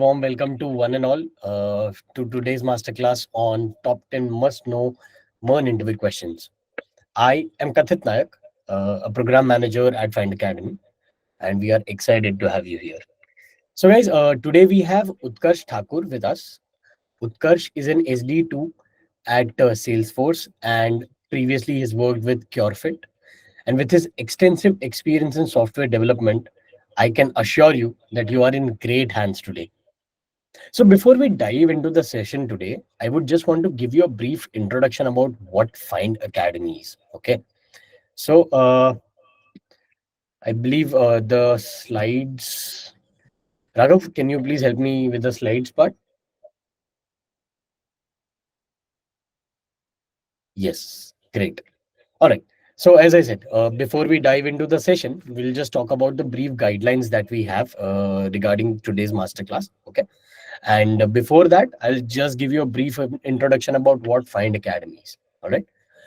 Warm welcome to one and all to today's masterclass on top 10 must know MERN interview questions. I am Kathit Nayak, a program manager at Fynd Academy, and we are excited to have you here. So, guys, today we have Utkarsh Thakur with us. Utkarsh is an SD2 at Salesforce, and previously he's worked with CureFit. And with his extensive experience in software development, I can assure you that you are in great hands today. So before we dive into the session today, I would just want to give you a brief introduction about what Find Academy is. Okay. So I believe the slides. Raghav, can you please help me with the slides part? Yes, great. All right. So as I said, before we dive into the session, we'll just talk about the brief guidelines that we have regarding today's masterclass. Okay. And before that, I'll just give you a brief introduction about what Find Academy is. All right.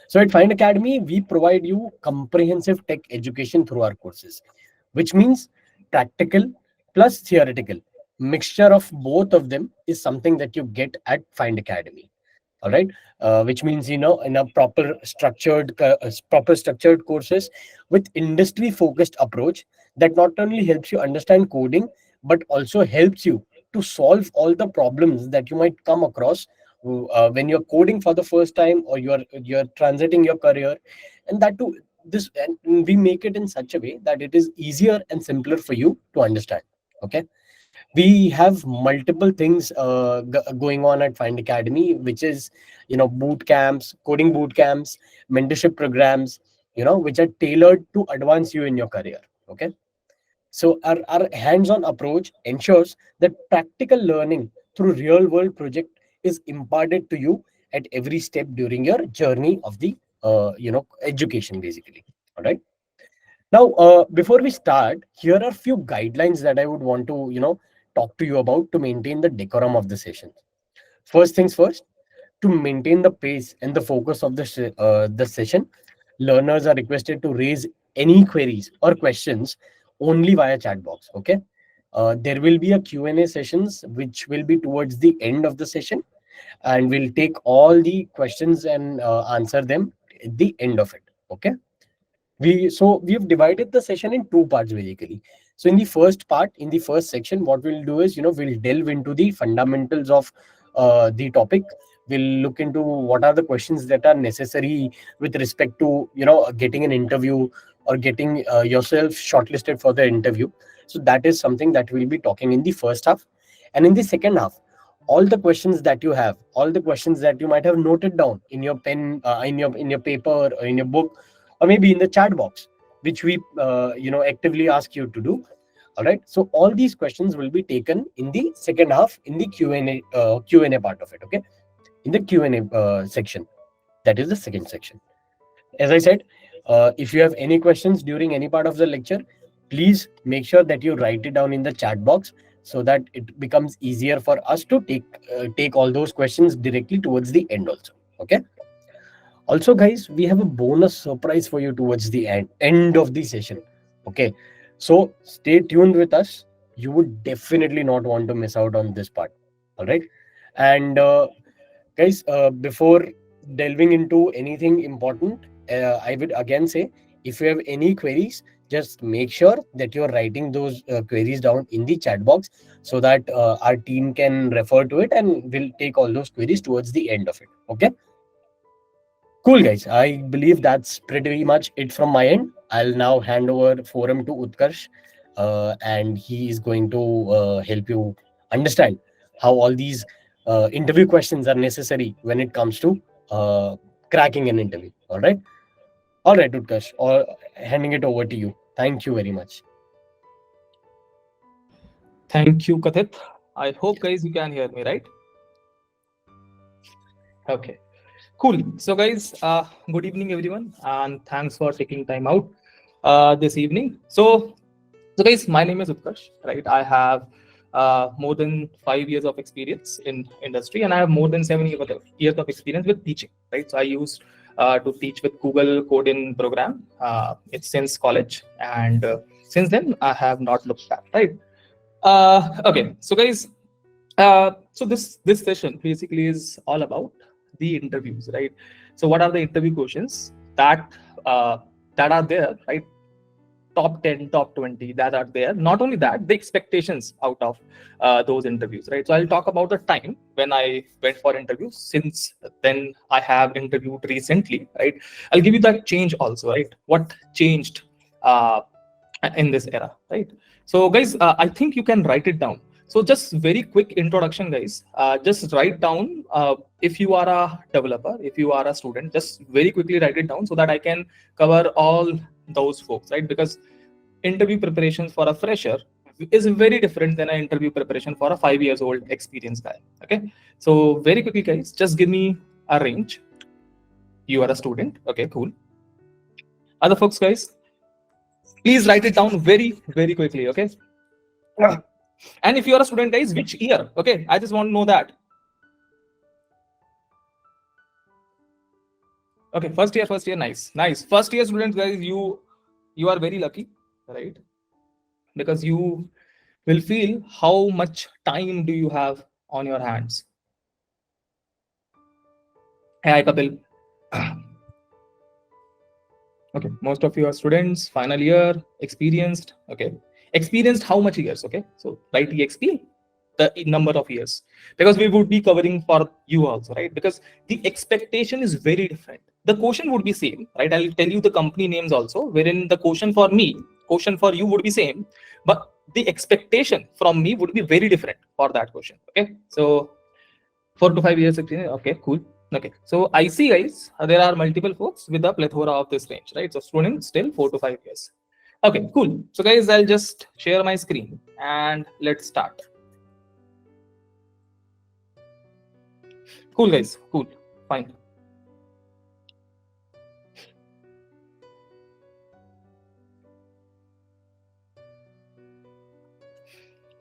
So at Find Academy, we provide you comprehensive tech education through our courses, which means practical plus theoretical. Mixture of both of them is something that you get at Find Academy. All right, which means in a proper structured courses with industry focused approach that not only helps you understand coding but also helps you to solve all the problems that you might come across when you're coding for the first time or you're transiting your career, and that too this and we make it in such a way that it is easier and simpler for you to understand. Okay, we have multiple things going on at Find Academy, which is boot camps, coding boot camps, mentorship programs, which are tailored to advance you in your career. Okay, so our hands-on approach ensures that practical learning through real-world project is imparted to you at every step during your journey of the education, basically. All right. Now, before we start, here are a few guidelines that I would want to, talk to you about to maintain the decorum of the session. First things first, to maintain the pace and the focus of the session, learners are requested to raise any queries or questions only via chat box. Okay. There will be a Q&A sessions which will be towards the end of the session, and we'll take all the questions and answer them at the end of it. Okay. We've divided the session in two parts basically. So in the first part, in the first section, what we'll do is we'll delve into the fundamentals of the topic. We'll look into what are the questions that are necessary with respect to getting an interview or getting yourself shortlisted for the interview. So that is something that we'll be talking in the first half. And in the second half, all the questions that you have, all the questions that you might have noted down in your pen, in your paper, or in your book, or maybe in the chat box, which we actively ask you to do. All right, so all these questions will be taken in the second half in the Q&A part of it. Okay, in the Q&A section, that is the second section. As I said, if you have any questions during any part of the lecture, please make sure that you write it down in the chat box so that it becomes easier for us to take all those questions directly towards the end also. Okay. Also, guys, we have a bonus surprise for you towards the end of the session. Okay, so stay tuned with us. You would definitely not want to miss out on this part. All right, and guys, before delving into anything important, I would again say, if you have any queries, just make sure that you're writing those queries down in the chat box so that our team can refer to it and we'll take all those queries towards the end of it. Okay. Cool, guys. I believe that's pretty much it from my end. I'll now hand over forum to Utkarsh, and he is going to help you understand how all these interview questions are necessary when it comes to cracking an interview. All right, Utkarsh. Or handing it over to you. Thank you very much. Thank you, Kathit. I hope, guys, you can hear me, right? Okay, cool. So, guys, good evening, everyone, and thanks for taking time out this evening. So, guys, my name is Utkarsh, right? I have more than 5 years of experience in industry, and I have more than 7 years of experience with teaching, right? So, I used to teach with Google Coding program. It's since college, and since then I have not looked back, right? Okay, so guys, So this session basically is all about the interviews, right? So what are the interview questions uh, that are there, right? Top 10, top 20 that are there. Not only that, the expectations out of those interviews, right? So I'll talk about the time when I went for interviews. Since then, I have interviewed recently, right? I'll give you that change also, right? What changed uh, in this era, right? So, guys, I think you can write it down. So, just very quick introduction, guys. Just write down if you are a developer, if you are a student, just very quickly write it down so that I can cover all those folks, right? Because interview preparations for a fresher is very different than an interview preparation for a 5 years old experienced guy. Okay, so very quickly, guys, just give me a range. You are a student. Okay, cool. Other folks, guys, please write it down very quickly. Okay. And if you are a student, guys, which year? Okay, I just want to know that. Okay, first year, nice. First year students, guys, you are very lucky, right? Because you will feel how much time do you have on your hands. Hey, Kapil. Okay, most of you are students, final year, experienced. Okay, experienced how much years? Okay, so write exp, the number of years, because we would be covering for you also, right? Because the expectation is very different. The question would be same, right? I'll tell you the company names also, wherein the question for me, question for you would be same, but the expectation from me would be very different for that question. Okay, so 4 to 5 years experience. Okay, cool. Okay, so I see, guys, there are multiple folks with a plethora of this range, right? So students still 4 to 5 years. Okay, cool. So guys, I'll just share my screen and let's start. Cool, guys. Cool. Fine.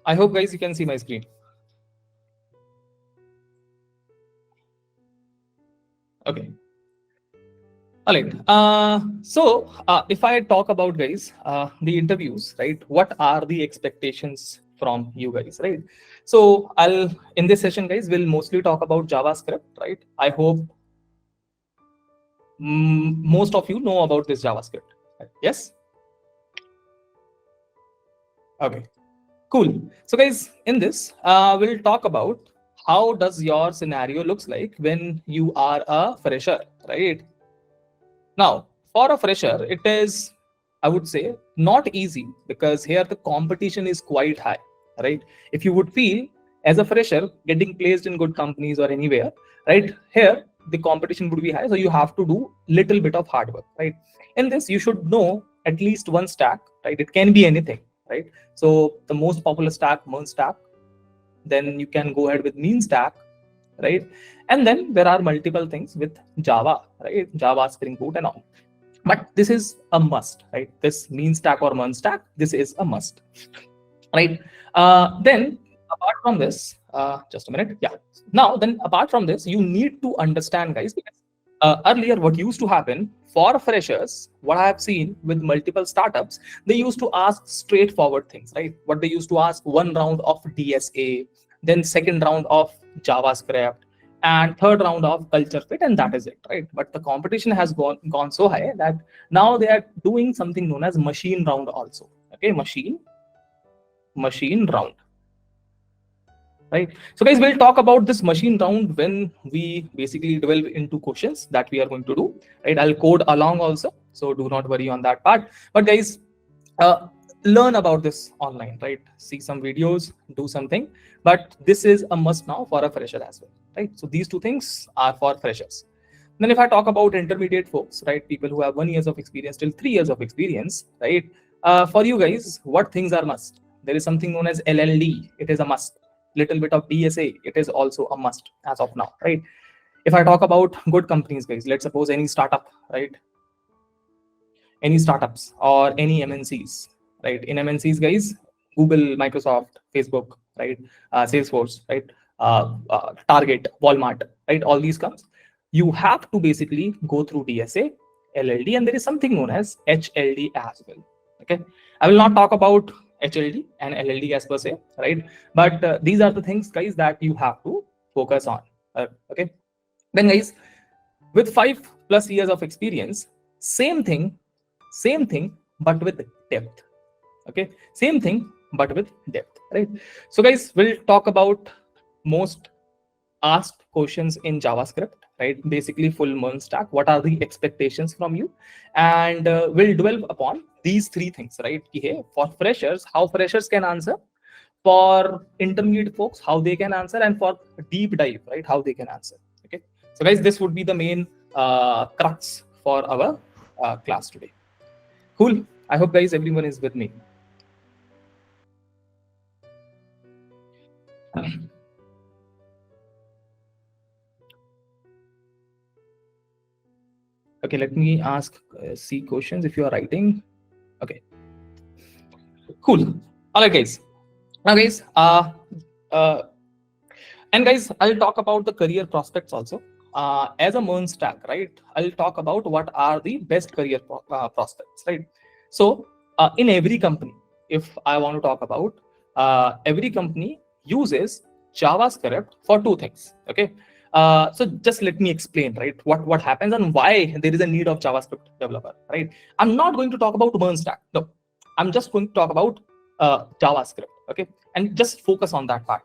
I hope, guys, you can see my screen. Okay. All right. If I talk about, guys, the interviews, right? What are the expectations from you guys, right? So I'll in this session, guys, we'll mostly talk about JavaScript, right? I hope most of you know about this JavaScript. Right? Yes. Okay. Cool. So, guys, in this, we'll talk about how does your scenario looks like when you are a fresher, right? Now, for a fresher, it is, I would say, not easy because here the competition is quite high, right? If you would feel as a fresher getting placed in good companies or anywhere, right? Here the competition would be high, so you have to do little bit of hard work, right? In this, you should know at least one stack, right? It can be anything, right? So the most popular stack, MERN stack. Then you can go ahead with mean stack, right? And then there are multiple things with Java, right? Java, Spring Boot, and all. But this is a must, right? This mean stack or MERN stack, this is a must, right? Then apart from this, just a minute, yeah. Now, then apart from this, you need to understand, guys, because earlier what used to happen for freshers, what I have seen with multiple startups, they used to ask straightforward things, right? What they used to ask, one round of DSA, then second round of JavaScript, and third round of culture fit, and that is it, right? But the competition has gone so high that now they are doing something known as machine round also. Okay, machine round, right? So guys, we'll talk about this machine round when we basically delve into questions that we are going to do, right? I'll code along also, so do not worry on that part. But guys, learn about this online, right? See some videos, do something, but this is a must now for a fresher as well, right? So these two things are for freshers. Then if I talk about intermediate folks, right, people who have 1 year of experience till 3 years of experience, right? For you guys, what things are must? There is something known as LLD. It is a must. Little bit of DSA. It is also a must as of now, right? If I talk about good companies, guys, let's suppose any startup, right? Any startups or any MNCs, right? In MNCs, guys, Google, Microsoft, Facebook, right? Salesforce, right? Target, Walmart, right? All these comes. You have to basically go through DSA, LLD, and there is something known as HLD as well. Okay, I will not talk about HLD and LLD as per se, right? But these are the things, guys, that you have to focus on. Okay. Then, guys, with 5+ years of experience, same thing, but with depth. Okay, same thing, but with depth, right? So, guys, we'll talk about most asked questions in JavaScript, right? Basically, full MERN stack. What are the expectations from you? And we'll dwell upon these three things, right? Here, for freshers, how freshers can answer. For intermediate folks, how they can answer. And for deep dive, right? How they can answer. Okay. So, guys, this would be the main crux for our class today. Cool. I hope, guys, everyone is with me. Okay, let me ask C questions if you are writing. Okay, cool. All right, guys. Now, guys, and guys, I'll talk about the career prospects also. As a MERN stack, right? I'll talk about what are the best career prospects, right? So, in every company, if I want to talk about, every company uses JavaScript for two things. Okay. So just let me explain, right, what happens and why there is a need of JavaScript developer, right? I'm not going to talk about MERN stack. No, I'm just going to talk about JavaScript. Okay, and just focus on that part.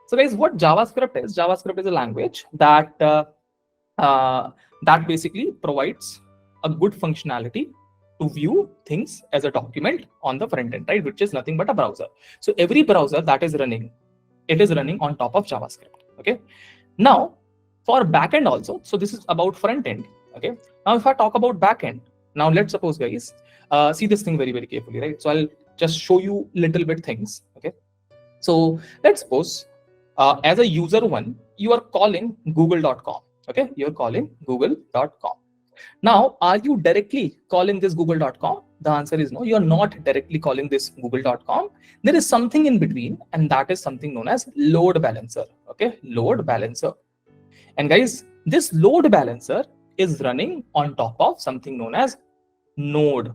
So, guys, what JavaScript is? JavaScript is a language that that basically provides a good functionality to view things as a document on the front end, right? Which is nothing but a browser. So every browser that is running, it is running on top of JavaScript. Okay. Now, for backend also, so this is about front end. Okay. Now, if I talk about backend, now let's suppose, guys, see this thing very, very carefully, right? So I'll just show you little bit things. Okay. So let's suppose as a user one, you are calling google.com. Okay. You're calling google.com. Now, are you directly calling this google.com? The answer is no, you're not directly calling this google.com. There is something in between, and that is something known as load balancer. Okay, load balancer. And guys, this load balancer is running on top of something known as node.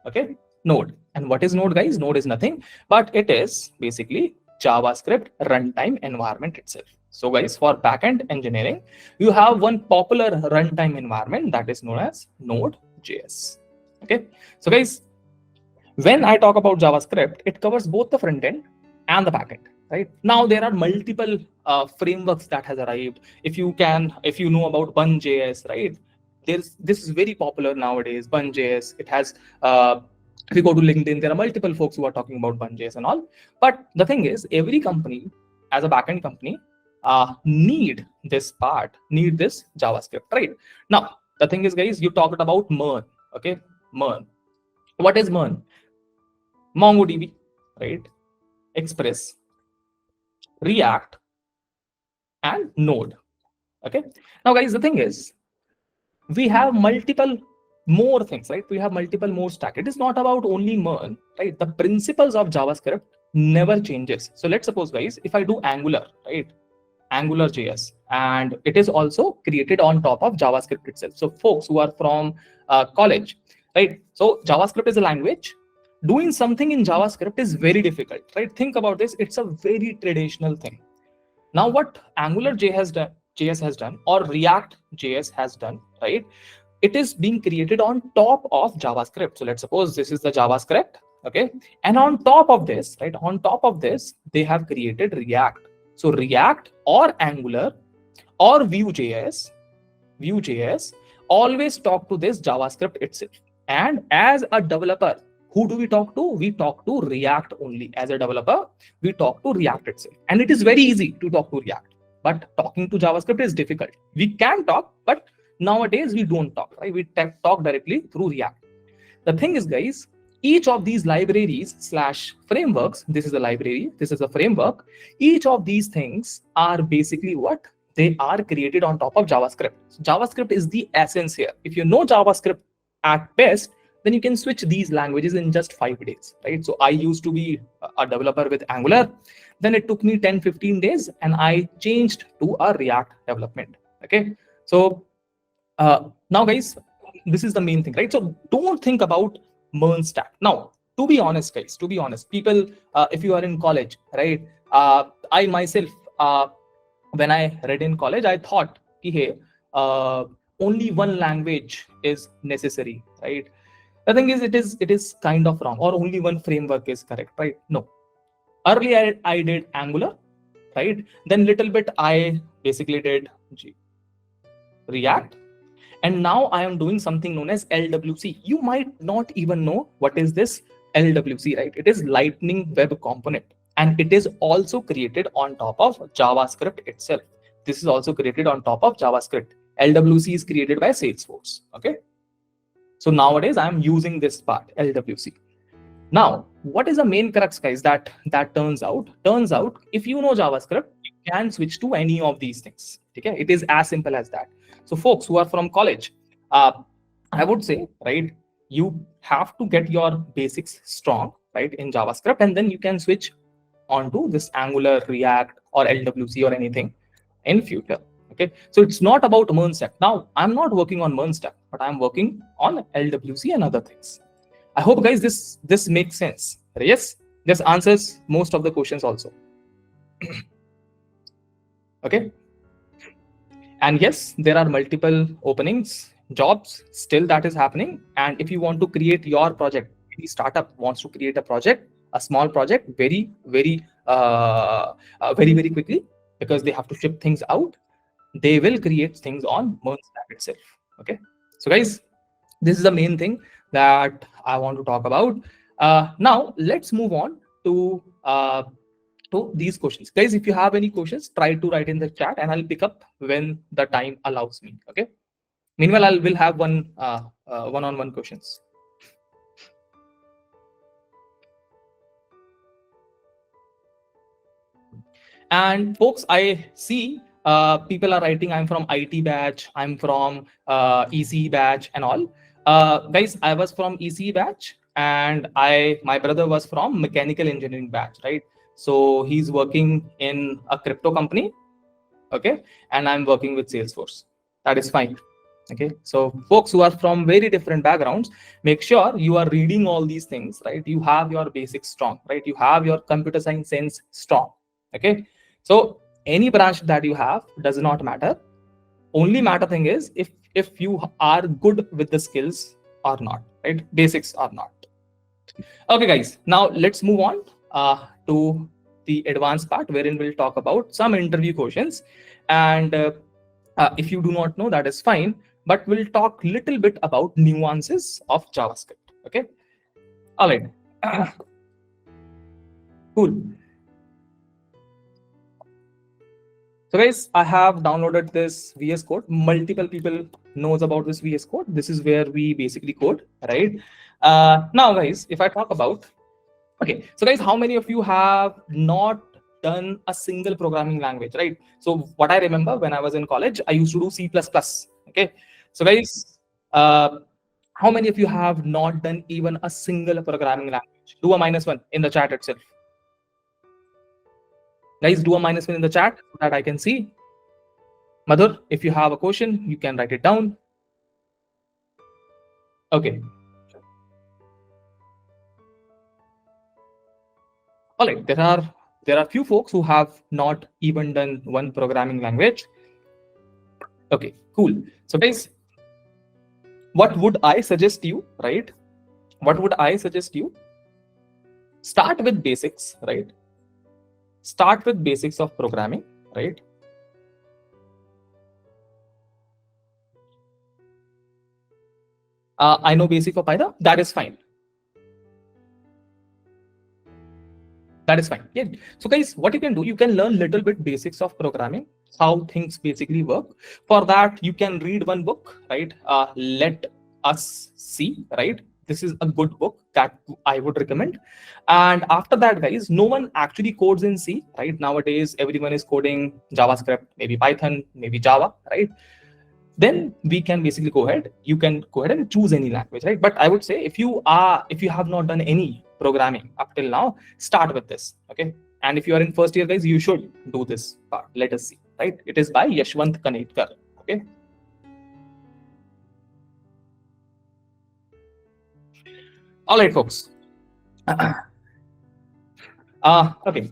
Okay, node. And what is node, guys? Node is nothing, but it is basically JavaScript runtime environment itself. So, guys, for backend engineering, you have one popular runtime environment that is known as Node.js. Okay. So, guys, when I talk about JavaScript, it covers both the front end and the backend. Right now, there are multiple frameworks that has arrived. If you know about Bun.js, right? This is very popular nowadays. Bun.js. It has. If you go to LinkedIn, there are multiple folks who are talking about Bun.js and all. But the thing is, every company, as a backend company, need this JavaScript, right? Now, the thing is, guys, you talked about MERN. Okay, MERN. What is MERN? MongoDB, right? Express, React, and Node. Okay. Now, guys, the thing is, we have multiple more things, right? We have multiple more stack. It is not about only MERN, right? The principles of JavaScript never changes. So let's suppose, guys, if I do Angular, right? Angular.js, and it is also created on top of JavaScript itself. So folks who are from college, right? So JavaScript is a language. Doing something in JavaScript is very difficult, right? Think about this. It's a very traditional thing. Now, what Angular.js has done, or React.js has done, right? It is being created on top of JavaScript. So let's suppose this is the JavaScript, okay? And on top of this, right? On top of this, they have created React. So React or Angular or Vue.js always talk to this JavaScript itself. And as a developer, who do we talk to? We talk to React only. As a developer, we talk to React itself. And it is very easy to talk to React. But talking to JavaScript is difficult. We can talk, but nowadays we don't talk, right? We talk directly through React. The thing is, guys, each of these libraries / frameworks, this is a library, this is a framework, each of these things are basically what? They are created on top of JavaScript. So JavaScript is the essence here. If you know JavaScript at best, then you can switch these languages in just 5 days, right? So I used to be a developer with Angular. Then it took me 10-15 days and I changed to a React development. Okay. So now, guys, this is the main thing, right? So don't think about MERN stack. Now, to be honest, guys, to be honest, people, if you are in college, right? I myself, when I read in college, I thought, hey, only one language is necessary, right? The thing is, it is kind of wrong, or only one framework is correct, right? No. Earlier, I did Angular, right? Then little bit I basically did React, and now I am doing something known as LWC. You might not even know what is this LWC, right? It is Lightning Web Component, and it is also created on top of JavaScript itself. This is also created on top of JavaScript. LWC is created by Salesforce. Okay. So nowadays I am using this part, LWC. Now, what is the main crux, guys, that turns out? Turns out, if you know JavaScript, you can switch to any of these things. Okay, it is as simple as that. So, folks who are from college, I would say, right, you have to get your basics strong, right, in JavaScript, and then you can switch onto this Angular, React, or LWC or anything in future. Okay, so it's not about MERN stack. Now, I'm not working on MERN stack, but I'm working on LWC and other things. I hope, guys, this makes sense. Yes, this answers most of the questions also. Okay, and yes, there are multiple openings, jobs still that is happening. And if you want to create your project, any startup wants to create a project, a small project, very very quickly, because they have to ship things out, they will create things on MERN stack itself. Okay, so guys, this is the main thing that I want to talk about. Now let's move on to these questions, guys. If you have any questions, try to write in the chat, and I'll pick up when the time allows me. Okay. Meanwhile, I will have one-on-one questions. And folks, I see people are writing, I'm from IT batch, I'm from EC batch and all. Guys, I was from EC batch, and my brother was from mechanical engineering batch, right? So he's working in a crypto company, okay, and I'm working with Salesforce. That is fine. Okay, so folks who are from very different backgrounds, make sure you are reading all these things, right? You have your basics strong, right? You have your computer science sense strong. Okay, so any branch that you have does not matter. Only matter thing is if you are good with the skills or not, right? Basics or not. Okay, guys, now let's move on to the advanced part, wherein we'll talk about some interview questions. And if you do not know, that is fine, but we'll talk little bit about nuances of JavaScript. Okay, all right. Cool. So guys, I have downloaded this VS Code. Multiple people knows about this VS Code. This is where we basically code, right? Now, guys, if I talk about, okay, so guys, how many of you have not done a single programming language, right? So what I remember when I was in college, I used to do C++. Okay, so guys, how many of you have not done even a single programming language? Do a -1 in the chat itself. Guys, do a -1 in the chat so that I can see. Madhur, if you have a question, you can write it down. Okay. All right, there are few folks who have not even done one programming language. Okay, cool. So guys, what would I suggest you, right? What would I suggest you? Start with basics, right? Start with basics of programming, right? I know basic of Python. That is fine. That is fine. Yeah. So guys, what you can do, you can learn little bit basics of programming, how things basically work. For that, you can read one book, right? Let Us See, right? This is a good book that I would recommend. And after that, guys, no one actually codes in C, right? Nowadays, everyone is coding JavaScript, maybe Python, maybe Java, right? Then we can basically go ahead. You can go ahead and choose any language, right? But I would say if you have not done any programming up till now, start with this. Okay, and if you are in first year, guys, you should do this part. Let us see, right? It is by Yashwant Kanetkar. Okay. All right, folks. Okay.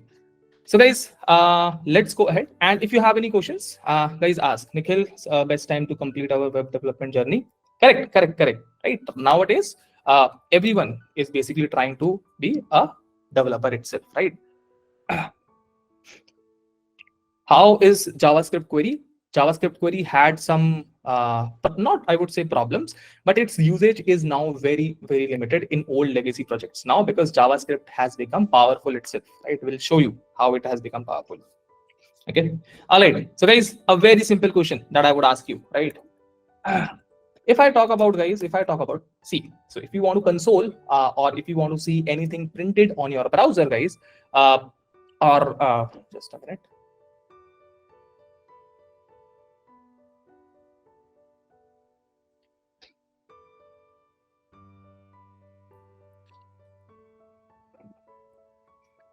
So guys, let's go ahead. And if you have any questions, guys, ask. Nikhil, best time to complete our web development journey. Correct, correct, correct. Right. Nowadays, everyone is basically trying to be a developer itself, right? How is JavaScript query? JavaScript query had some, but not, I would say, problems, but its usage is now very, very limited in old legacy projects now because JavaScript has become powerful itself, right? We'll show you how it has become powerful. Okay. All right. So guys, a very simple question that I would ask you, right? If I talk about, guys, if I talk about, see, so if you want to console or if you want to see anything printed on your browser, guys, or just a minute.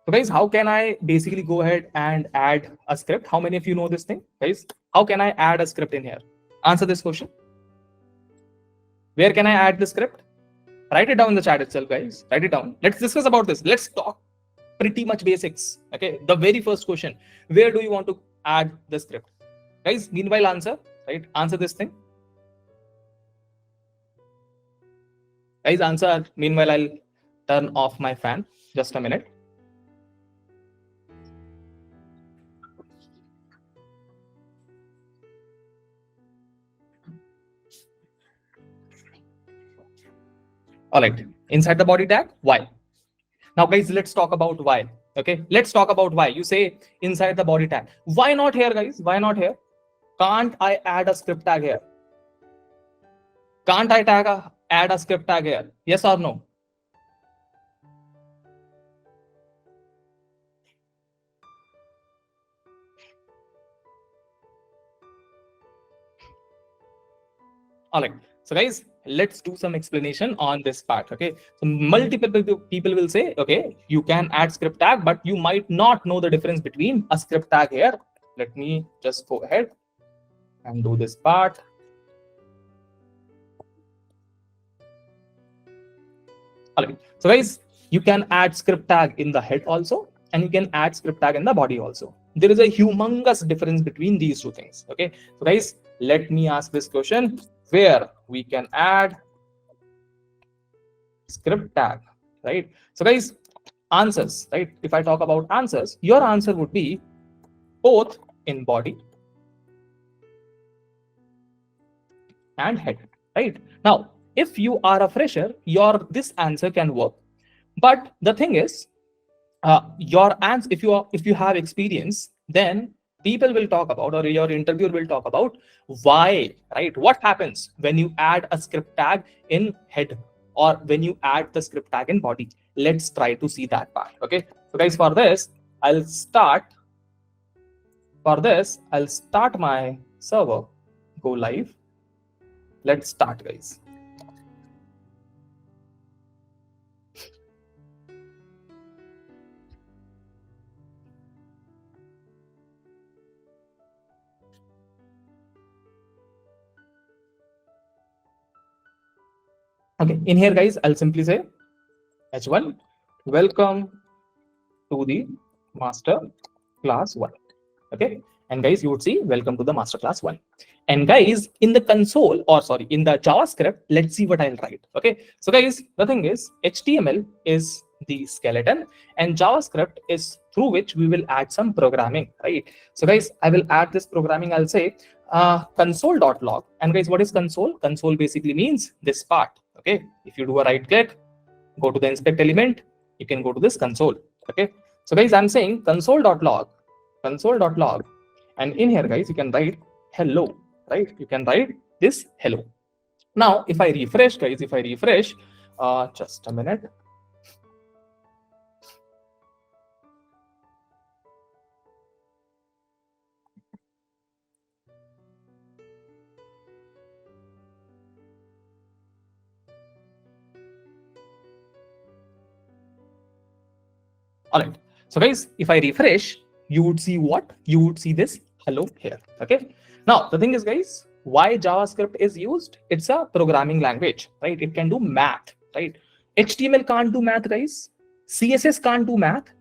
So guys, how can I basically go ahead and add a script? How many of you know this thing, guys? How can I add a script in here? Answer this question. Where can I add the script? Write it down in the chat itself, guys. Write it down. Let's discuss about this. Let's talk pretty much basics. Okay. The very first question, where do you want to add the script? Guys, meanwhile, answer, right? Answer this thing. Guys, answer. Meanwhile, I'll turn off my fan. Just a minute. All right. Inside the body tag, why? Now, guys, let's talk about why. Okay. Let's talk about why. You say inside the body tag. Why not here, guys? Why not here? Can't I add a script tag here? Can't I add a script tag here? Yes or no? All right. So guys, let's do some explanation on this part. Okay. So multiple people will say, okay, you can add script tag, but you might not know the difference between a script tag here. Let me just go ahead and do this part. All right. So guys, you can add script tag in the head also, and you can add script tag in the body also. There is a humongous difference between these two things. Okay. So guys, let me ask this question, where we can add script tag, right? So guys, answers, right? If I talk about answers, your answer would be both in body and head, right? Now, if you are a fresher, this answer can work. But the thing is, your answer, if you have experience, then people will talk about, or your interviewer will talk about why, right? What happens when you add a script tag in head or when you add the script tag in body? Let's try to see that part. Okay. So guys, for this, I'll start my server, go live. Let's start, guys. Okay, in here, guys, I'll simply say H1, welcome to the master class 1. Okay, and guys, you would see welcome to the master class 1. And guys, in the console, or sorry, in the JavaScript, let's see what I'll write. Okay, so guys, the thing is, HTML is the skeleton and JavaScript is through which we will add some programming, right? So guys, I will add this programming. I'll say console.log. And guys, what is console? Console basically means this part. Okay, if you do a right click, go to the inspect element, you can go to this console. Okay, so guys, I'm saying console.log, and in here, guys, you can write hello, right? You can write this hello. Now, if I refresh, guys, just a minute. All right. So guys, if I refresh, you would see what? You would see this hello here. Okay. Now, the thing is, guys, why JavaScript is used? It's a programming language, right? It can do math, right? HTML can't do math, guys. CSS can't do math.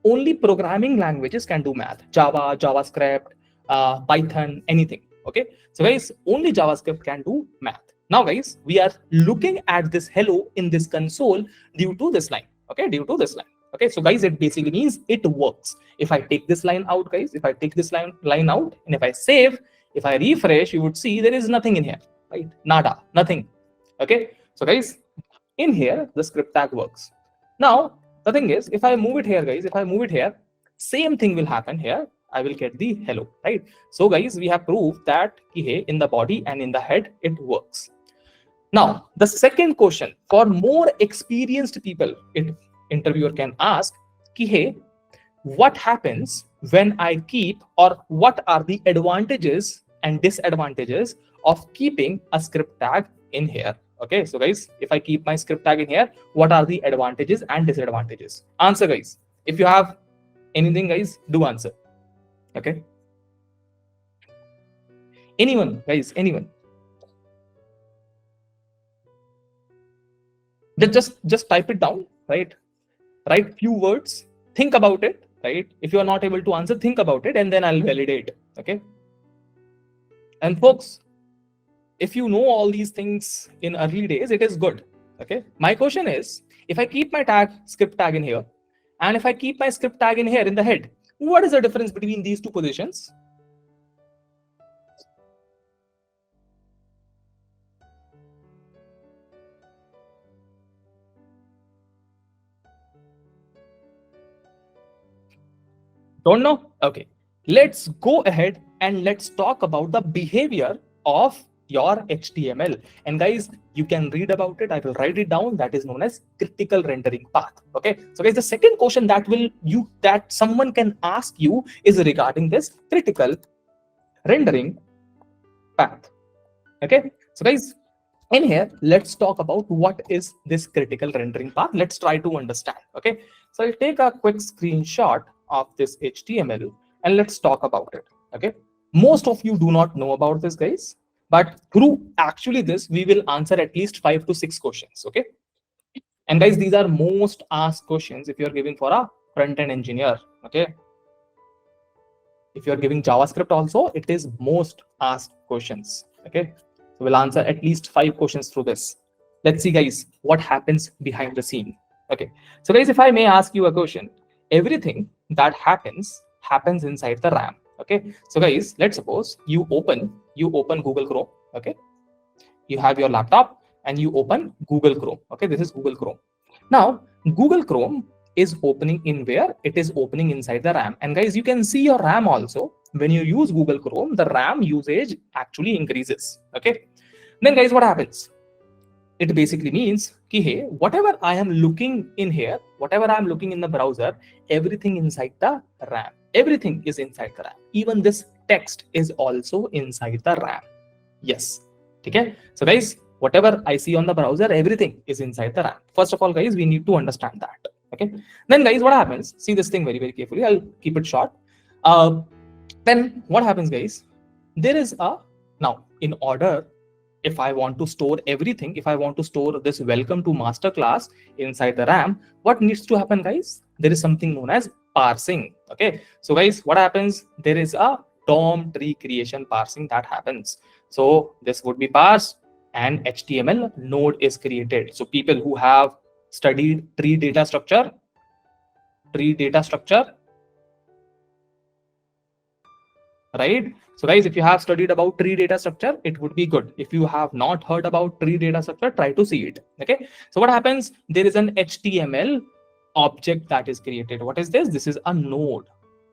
Only programming languages can do math. Java, JavaScript, Python, anything. Okay. So guys, only JavaScript can do math. Now guys, we are looking at this hello in this console due to this line. Okay, due to this line. Okay, so guys, it basically means it works. If I take this line out, guys, if I take this line out, and if I save, if I refresh, you would see there is nothing in here, right? Nada, nothing. Okay, so guys, in here, the script tag works. Now, the thing is, if I move it here, guys, if I move it here, same thing will happen here. I will get the hello, right? So guys, we have proved that in the body and in the head, it works. Now, the second question for more experienced people, interviewer can ask, hey, what happens when I keep, or what are the advantages and disadvantages of keeping a script tag in here? Okay, so guys, if I keep my script tag in here, what are the advantages and disadvantages? Answer, guys. If you have anything, guys, do answer. Okay. Anyone, guys, anyone? Just type it down, right? Write few words, think about it, right? If you are not able to answer, think about it, and then I'll validate. Okay. And folks, if you know all these things in early days, it is good. Okay. My question is, if I keep my script tag in here, and if I keep my script tag in here in the head, what is the difference between these two positions? Don't know? Okay. Let's go ahead and let's talk about the behavior of your HTML. And guys, you can read about it. I will write it down. That is known as critical rendering path. Okay. So guys, the second question that someone can ask you is regarding this critical rendering path. Okay. So guys, in here, let's talk about what is this critical rendering path. Let's try to understand. Okay. So I'll take a quick screenshot of this HTML and let's talk about it. Okay. Most of you do not know about this, guys, but through actually this, we will answer at least 5 to 6 questions. Okay. And guys, these are most asked questions if you're giving for a front-end engineer. Okay. If you're giving JavaScript also, it is most asked questions. Okay. So we'll answer at least 5 questions through this. Let's see, guys, what happens behind the scene. Okay. So guys, if I may ask you a question, everything that happens inside the RAM. Okay. So guys, let's suppose you open Google Chrome. Okay. You have your laptop and you open Google Chrome. Okay. This is Google Chrome. Now, Google Chrome is opening in where? It is opening inside the RAM. And guys, you can see your RAM also. When you use Google Chrome, the RAM usage actually increases. Okay. Then guys, what happens? It basically means, hey, whatever I am looking in here, whatever I'm looking in the browser, everything inside the RAM. Everything is inside the RAM. Even this text is also inside the RAM. Yes. Okay. So guys, whatever I see on the browser, everything is inside the RAM. First of all, guys, we need to understand that. Okay. Then guys, what happens? See this thing very, very carefully. I'll keep it short. Then what happens, guys? There is now in order, if I want to store everything, if I want to store this welcome to masterclass inside the RAM, what needs to happen, guys? There is something known as parsing. Okay. So guys, what happens? There is a DOM tree creation parsing that happens. So this would be parsed and HTML node is created. So people who have studied tree data structure, right? So guys, if you have studied about tree data structure, it would be good. If you have not heard about tree data structure, try to see it. Okay. So what happens? There is an HTML object that is created. What is this? This is a node.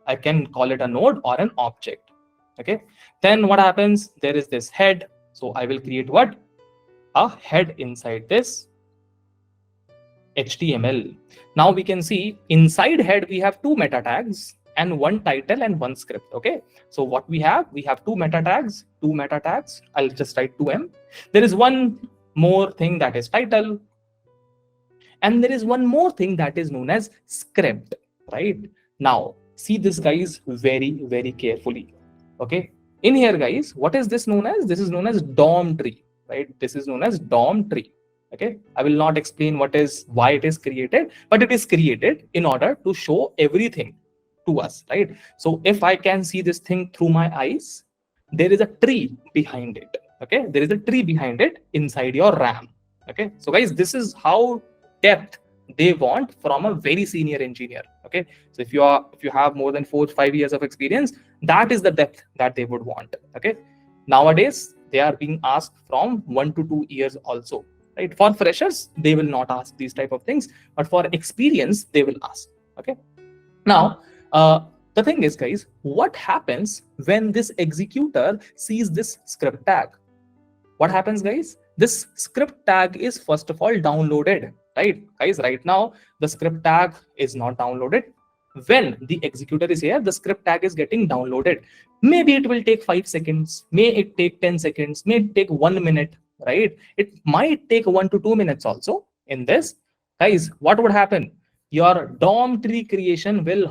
I can call it a node or an object. Okay. Then what happens? There is this head. So I will create what? A head inside this HTML. Now we can see inside head, we have 2 meta tags and 1 title and 1 script. Okay. So what we have 2 meta tags, I'll just write 2M. There is one more thing that is title. And there is one more thing that is known as script, right? Now, see this, guys, very, very carefully. Okay. In here, guys, what is this known as? This is known as DOM tree, right? This is known as DOM tree. Okay, I will not explain why it is created, but it is created in order to show everything to us, right? So if I can see this thing through my eyes, there is a tree behind it. Okay, there is a tree behind it inside your RAM. Okay, so guys, this is how depth they want from a very senior engineer. Okay, so if you have more than 4 to 5 years of experience, that is the depth that they would want. Okay, nowadays they are being asked from 1 to 2 years also, right? For freshers they will not ask these type of things, but for experience they will ask. Okay, now the thing is, guys, what happens when this executor sees this script tag? What happens, guys? This script tag is first of all downloaded, right? Guys, right now the script tag is not downloaded. When the executor is here, the script tag is getting downloaded. Maybe it will take 5 seconds, may it take 10 seconds, may it take 1 minute, right? It might take 1 to 2 minutes also. In this, guys, what would happen? Your DOM tree creation will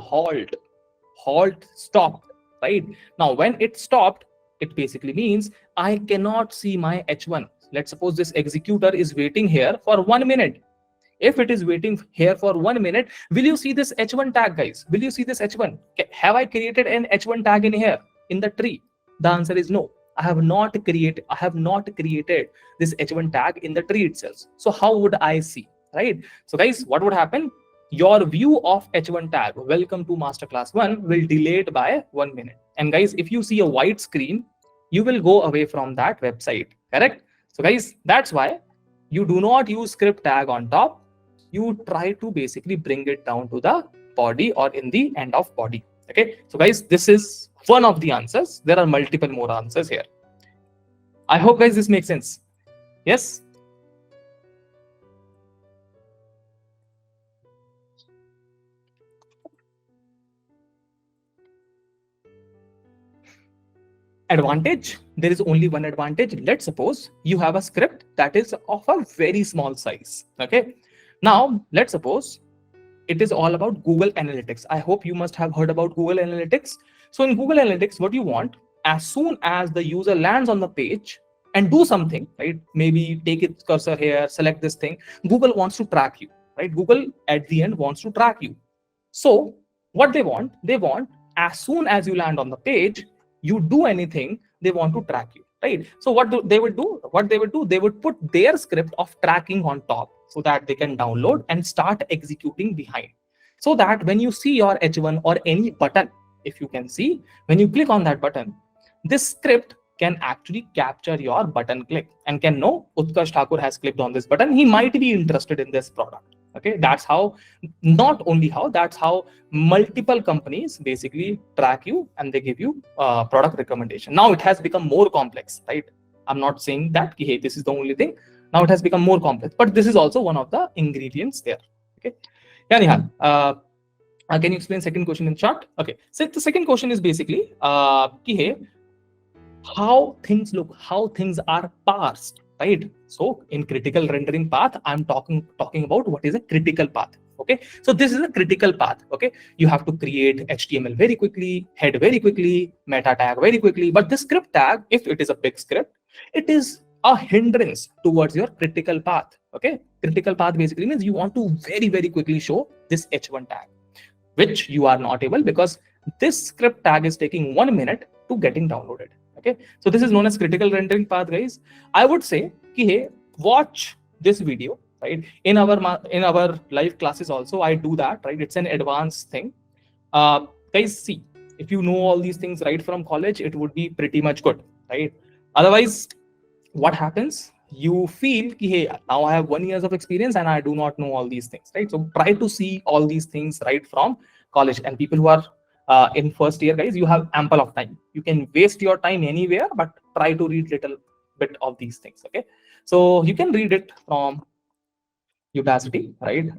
stop, right? Now when it stopped, it basically means I cannot see my h1. Let's suppose this executor is waiting here for 1 minute. If it is waiting here for 1 minute, will you see this h1 tag, guys? Will you see this h1? Have I created an h1 tag in here in the tree? The answer is no. I have not created this h1 tag in the tree itself. So how would I see, right? So guys, what would happen? Your view of h1 tag, welcome to masterclass 1, will delayed by 1 minute. And guys, if you see a white screen, you will go away from that website, correct? So guys, that's why you do not use script tag on top. You try to basically bring it down to the body or in the end of body. Okay, so guys, this is one of the answers. There are multiple more answers here. I hope, guys, this makes sense. Yes. Advantage, there is only one advantage. Let's suppose you have a script that is of a very small size. Okay, now let's suppose it is all about Google Analytics. I hope you must have heard about Google Analytics. So in Google Analytics, what you want, as soon as the user lands on the page and do something, right? Maybe take its cursor here, select this thing. Google wants to track you, right? Google at the end wants to track you. So what they want, as soon as you land on the page, you do anything, they want to track you, right? So they would do, they would put their script of tracking on top so that they can download and start executing behind. So that when you see your h1 or any button, if you can see, when you click on that button, this script can actually capture your button click and can know Utkarsh Thakur has clicked on this button. He might be interested in this product. Okay, that's how, not only how, that's how multiple companies basically track you and they give you product recommendation. Now it has become more complex, right? I'm not saying that, hey, this is the only thing. Now it has become more complex, but this is also one of the ingredients there. Okay, yeah, Nihal, can you explain second question in chart? Okay, so the second question is basically hey, how things look, how things are parsed, right? So in critical rendering path, I'm talking about what is a critical path. Okay, so this is a critical path. Okay, you have to create HTML very quickly, head very quickly, meta tag very quickly, but this script tag, if it is a big script, it is a hindrance towards your critical path. Okay, critical path basically means you want to very quickly show this h1 tag, which you are not able because this script tag is taking 1 minute to getting downloaded. Okay, so this is known as critical rendering path, guys. I would say, hey, watch this video, right? In our live classes also, I do that, right? It's an advanced thing. Guys, see, if you know all these things right from college, it would be pretty much good, right? Otherwise, what happens? You feel, hey, now I have 1 year of experience and I do not know all these things, right? So try to see all these things right from college. And people who are in first year, guys, you have ample of time. You can waste your time anywhere, but try to read little bit of these things. Okay, so you can read it from Udacity, right?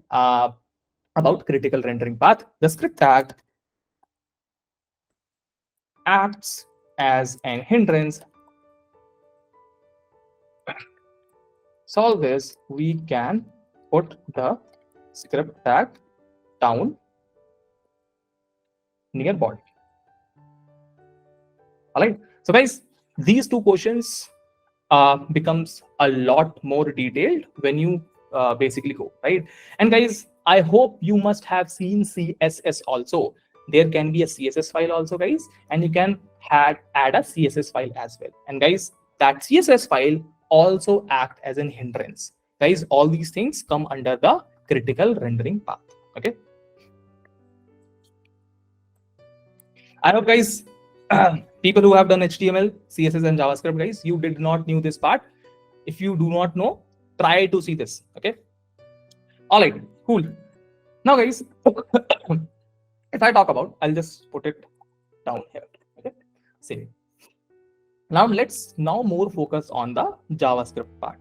About critical rendering path. The script tag acts as an hindrance. Solve this, we can put the script tag down near body. All right, so guys, these two questions becomes a lot more detailed when you basically go, right? And guys, I hope you must have seen CSS also. There can be a CSS file also, guys, and you can add a CSS file as well. And guys, that CSS file also act as an hindrance. Guys, all these things come under the critical rendering path. Okay. I hope, guys, people who have done HTML, CSS, and JavaScript, guys, you did not knew this part. If you do not know, try to see this. Okay. All right. Cool. Now, guys, if I talk about, I'll just put it down here. Okay. Same. Now let's more focus on the JavaScript part.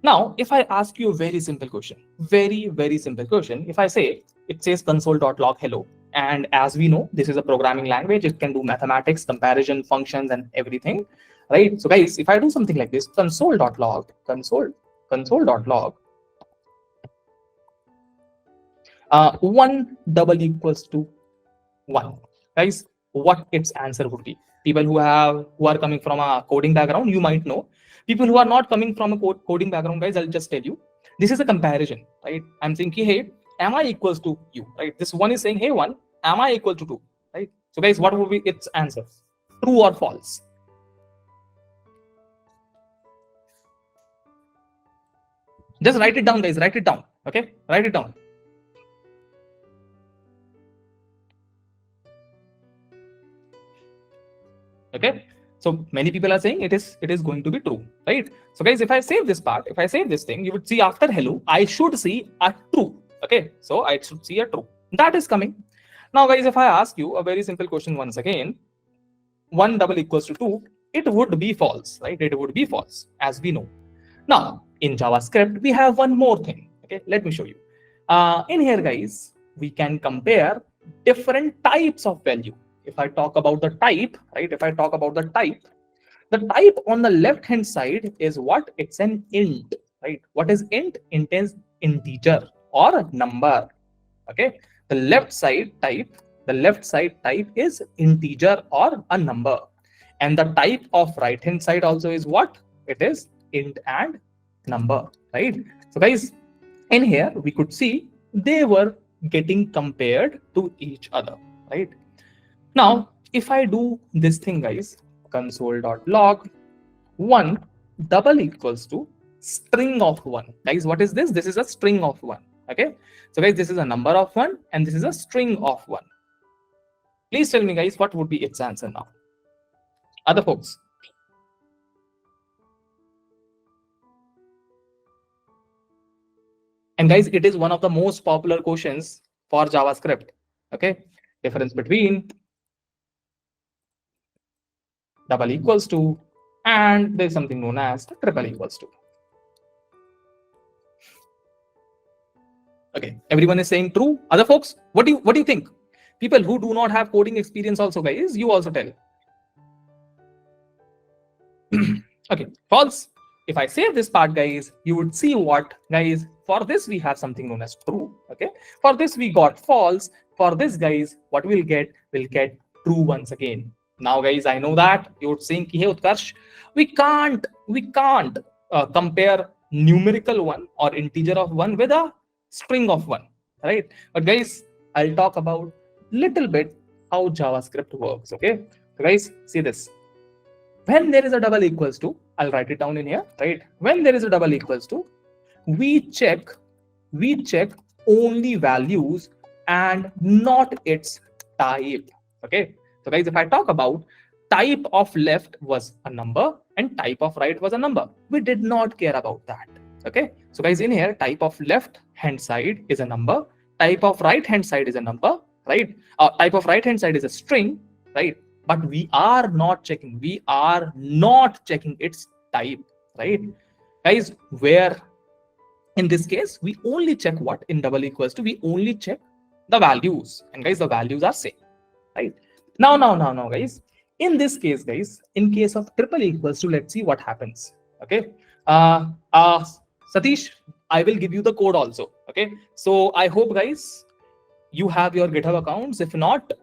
Now, if I ask you a very simple question, very simple question, if I say it says console.log hello, and as we know, this is a programming language, it can do mathematics, comparison, functions, and everything, right? So guys, if I do something like this, console.log, console.log, 1 double equals to 1, guys, what its answer would be? People who are coming from a coding background, you might know. People who are not coming from a coding background, guys, I'll just tell you, this is a comparison, right? I'm thinking, hey, am I equals to you, right? This one is saying, hey, 1, am I equal to 2, right? So guys, what would be its answer? True or false? Just write it down, guys, write it down, okay? Write it down. Okay, so many people are saying it is going to be true, right? So guys, if I save this part, if I save this thing, you would see after hello, I should see a true. Okay, so I should see a true. That is coming. Now, guys, if I ask you a very simple question once again, 1 double equals to 2, it would be false, right? It would be false, as we know. Now, in JavaScript, we have one more thing. Okay, let me show you. In here, guys, we can compare different types of value. If I talk about the type, right? If I talk about the type on the left-hand side is what? It's an int, right? What is int? Int is integer or number. Okay. The left side type is integer or a number. And the type of right-hand side also is what? It is int and number, right? So guys, in here, we could see they were getting compared to each other, right? Now, if I do this thing, guys, console.log 1 double equals to string of 1. Guys, what is this? This is a string of 1. Okay. So, guys, this is a number of 1 and this is a string of 1. Please tell me, guys, what would be its answer now? Other folks. And guys, it is one of the most popular questions for JavaScript. Okay. Difference between double equals to, and there's something known as triple equals to. Okay, everyone is saying true. Other folks, what do you think? People who do not have coding experience also, guys, you also tell. Okay, false. If I save this part, guys, you would see what, guys, for this we have something known as true. Okay, for this we got false. For this, guys, what we'll get true once again. Now, guys, I know that you're saying, hey, Utkarsh, we can't compare numerical 1 or integer of 1 with a string of 1, right? But guys, I'll talk about little bit how JavaScript works. Okay, so guys, see this. When there is a double equals to, I'll write it down in here, right? When there is a double equals to, we check only values and not its type. Okay. So guys, if I talk about type of left was a number and type of right was a number, we did not care about that. Okay. So guys, in here, type of left hand side is a number, type of right hand side is a number, right? Type of right hand side is a string, right? But we are not checking its type, right? Guys, where in this case, we only check what? In double equals to, we only check the values, and guys, the values are same, right? Now, guys, in this case, guys, in case of triple equals to, let's see what happens. Okay. Satish, I will give you the code also. Okay. So I hope, guys, you have your GitHub accounts. If not,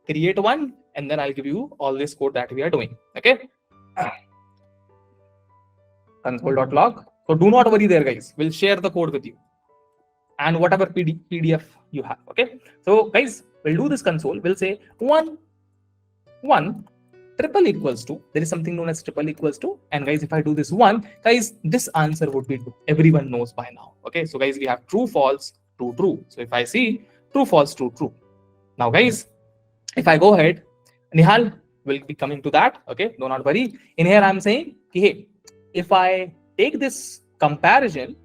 create one, and then I'll give you all this code that we are doing. Okay. console.log. So do not worry there, guys. We'll share the code with you and whatever PDF you have. Okay. So guys, we'll do this console. We'll say 1 triple equals to, there is something known as triple equals to, and guys, if I do this 1, guys, this answer would be 2. Everyone knows by now. Okay. So guys, we have true, false, true, true. So if I see true, false, true, true. Now guys, if I go ahead, Nihal will be coming to that. Okay. Do not worry. In here, I'm saying, hey, if I take this comparison,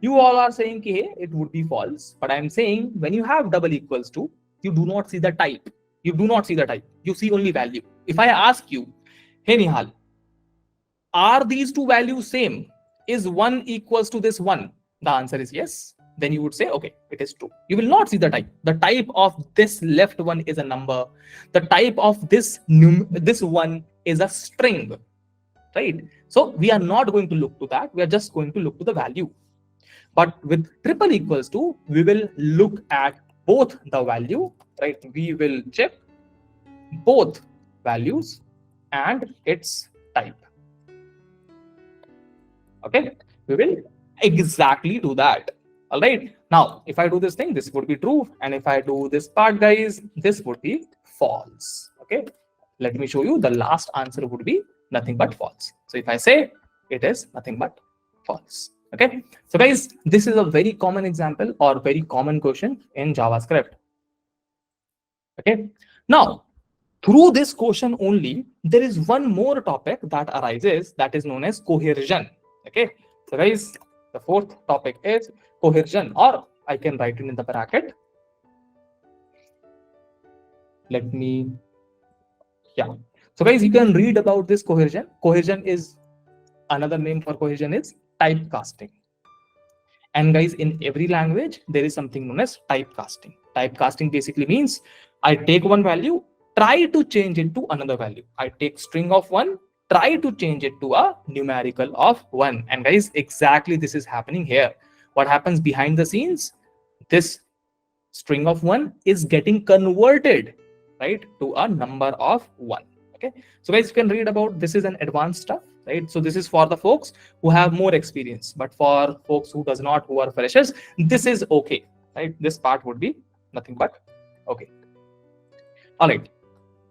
you all are saying, hey, it would be false. But I'm saying when you have double equals to, you do not see the type. You do not see the type. You see only value. If I ask you, hey Nihal, are these two values same? Is 1 equals to this 1? The answer is yes. Then you would say, okay, it is true. You will not see the type. The type of this left one is a number. The type of this one is a string, right? So we are not going to look to that. We are just going to look to the value. But with triple equals to, we will look at both the value, right? We will check both values and its type. Okay, we will exactly do that. All right. Now, if I do this thing, this would be true. And if I do this part, guys, this would be false. Okay. Let me show you. The last answer would be nothing but false. So if I say it is nothing but false. Okay. So guys, this is a very common example or very common question in JavaScript. Okay. Now, through this question only, there is one more topic that arises that is known as cohesion. Okay. So guys, the fourth topic is cohesion, or I can write it in the bracket. Let me, yeah. So guys, you can read about this cohesion. Cohesion is, another name for cohesion is typecasting. And guys, in every language, there is something known as typecasting. Typecasting basically means I take one value, try to change it to another value. I take string of 1, try to change it to a numerical of 1. And guys, exactly this is happening here. What happens behind the scenes? This string of 1 is getting converted, right, to a number of 1. Okay. So guys, you can read about, this is an advanced stuff, right? So this is for the folks who have more experience, but for folks who does not, who are freshers, this is okay, right? This part would be nothing but okay. All right,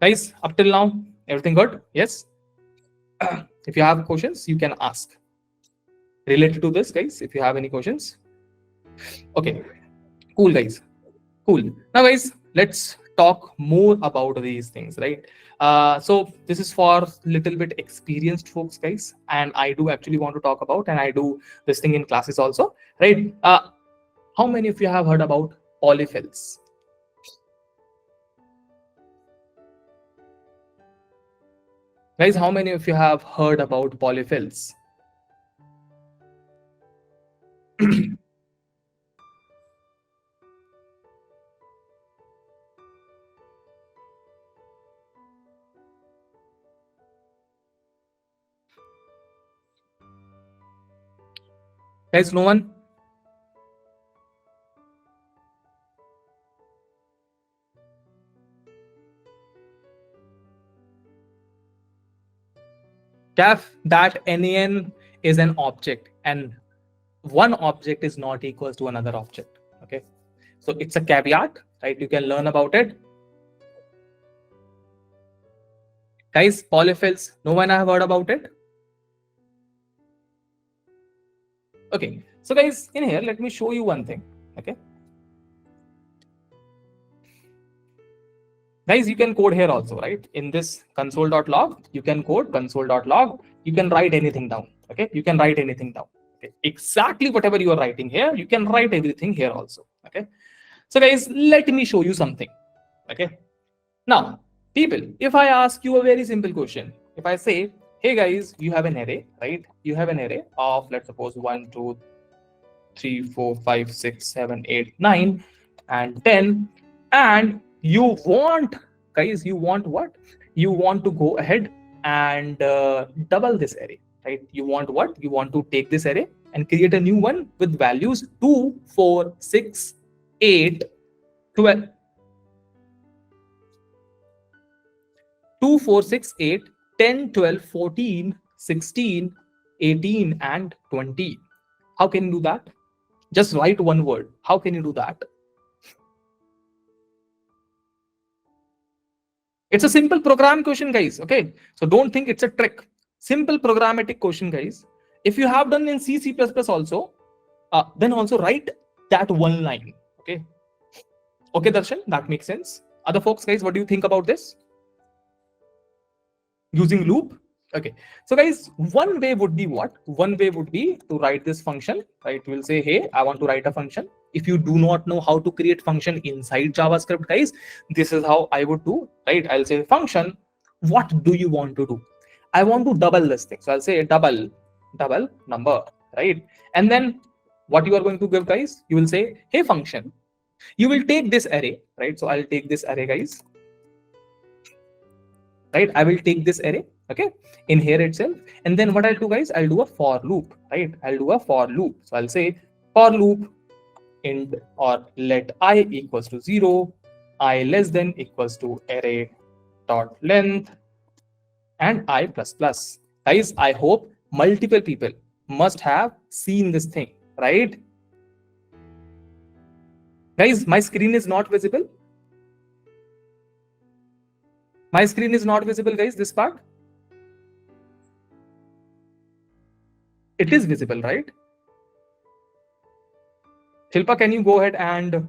guys, up till now, everything good? Yes. If you have questions, you can ask related to this, guys. If you have any questions. Okay, cool, guys. Cool. Now, guys, let's talk more about these things, right? So this is for little bit experienced folks, guys, and I do actually want to talk about, and I do this thing in classes also, right? How many of you have heard about polyfills? Guys, how many of you have heard about polyfills? Guys, no one? Def, that NaN is an object, and one object is not equals to another object. Okay, so it's a caveat, right? You can learn about it. Guys, polyfills, no one have heard about it? Okay, so guys, in here, let me show you one thing. Okay, guys, you can code here also, right? In this console.log, you can code console.log. You can write anything down. Okay, you can write anything down. Okay, exactly whatever you are writing here, you can write everything here also. Okay, so guys, let me show you something. Okay, now, people, if I ask you a very simple question, if I say, hey guys, you have an array, right? You have an array of, let's suppose 1, 2, 3, 4, 5, 6, 7, 8, 9, and 10, and you want, guys, you want what? You want to go ahead and double this array, right? You want what? You want to take this array and create a new one with values 2, 4, 6, 8, 12. 2, 4, 6, 8, 10, 12, 14, 16, 18 and 20. How can you do that? Just write one word. How can you do that? It's a simple program question, guys. Okay, so don't think it's a trick. Simple programmatic question, guys. If you have done in C++ also, then also write that one line. Okay. Okay, Darshan, that makes sense. Other folks, guys, what do you think about this? Using loop? Okay. So, guys, one way would be what? One way would be to write this function, right? We'll say, hey, I want to write a function. If you do not know how to create function inside JavaScript, guys, this is how I would do, right? I'll say function, what do you want to do? I want to double this thing. So I'll say double number, right? And then what you are going to give, guys, you will say, hey, function, you will take this array, right? So I'll take this array, guys, right? I will take this array, okay, in here itself. And then what I'll do, guys, I'll do a for loop, right? I'll do a for loop. So I'll say for loop int or let I equals to 0, I less than equals to array dot length and I plus plus. Guys, I hope multiple people must have seen this thing, right? Guys, my screen is not visible. My screen is not visible, guys, this part. It is visible, right? Shilpa, can you go ahead and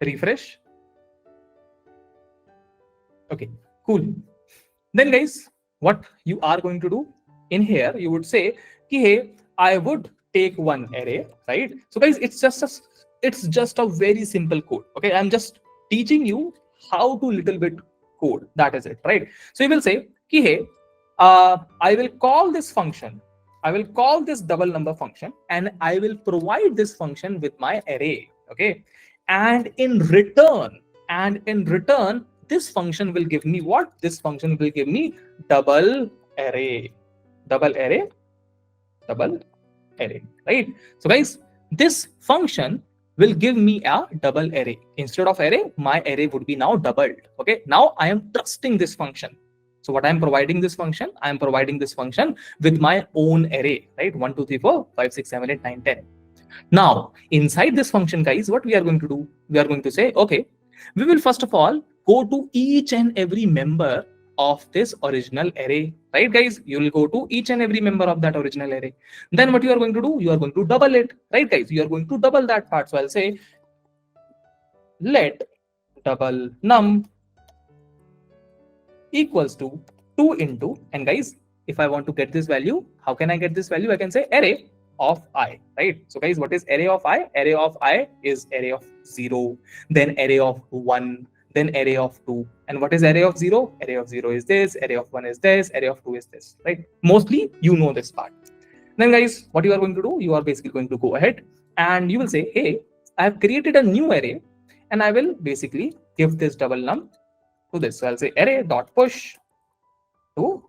refresh? Okay, cool. Then, guys, what you are going to do in here, you would say, hey, I would take one array, right? So, guys, it's just a very simple code. Okay, I'm just teaching you how to little bit code. That is it, right? So you will say, hey, I will call this function. I will call this double number function, and I will provide this function with my array. Okay, and in return, this function will give me what? This function will give me double array, double array, double array, right? So guys, this function will give me a double array. Instead of array, my array would be now doubled. Okay, now I am trusting this function. So what I'm providing this function, I'm providing this function with my own array, right? 1, 2, 3, 4, 5, 6, 7, 8, 9, 10. Now, inside this function, guys, what we are going to do? We are going to say, okay, we will first of all go to each and every member of this original array, right, guys? You will go to each and every member of that original array. Then what you are going to do? You are going to double it, right, guys? You are going to double that part. So I'll say let double num equals to 2 into, and guys, if I want to get this value, how can I get this value? I can say array of I, right? So guys, what is array of I? Array of I is array of 0, then array of 1, then array of 2. And what is array of 0? Array of 0 is this, array of 1 is this, array of 2 is this, right? Mostly you know this part. Then guys, what you are going to do? You are basically going to go ahead and you will say, hey, I have created a new array and I will basically give this double num to this. So I'll say array dot push to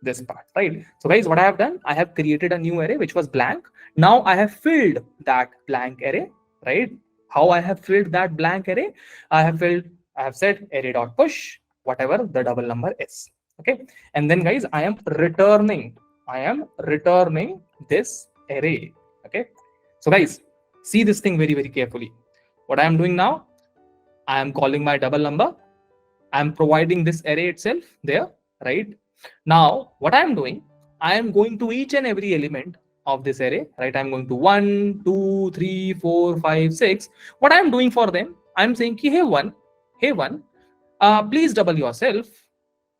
this part, right? So guys, what I have done, I have created a new array which was blank. Now I have filled that blank array, right? How I have filled that blank array? I have said array dot push whatever the double number is. Okay, and then guys, I am returning this array. Okay, so guys, see this thing very, very carefully. What I am doing now, I am calling my double number. I'm providing this array itself there, right? Now, what I'm doing, I am going to each and every element of this array, right? I'm going to 1, 2, 3, 4, 5, 6. What I'm doing for them, I'm saying, hey, one, please double yourself,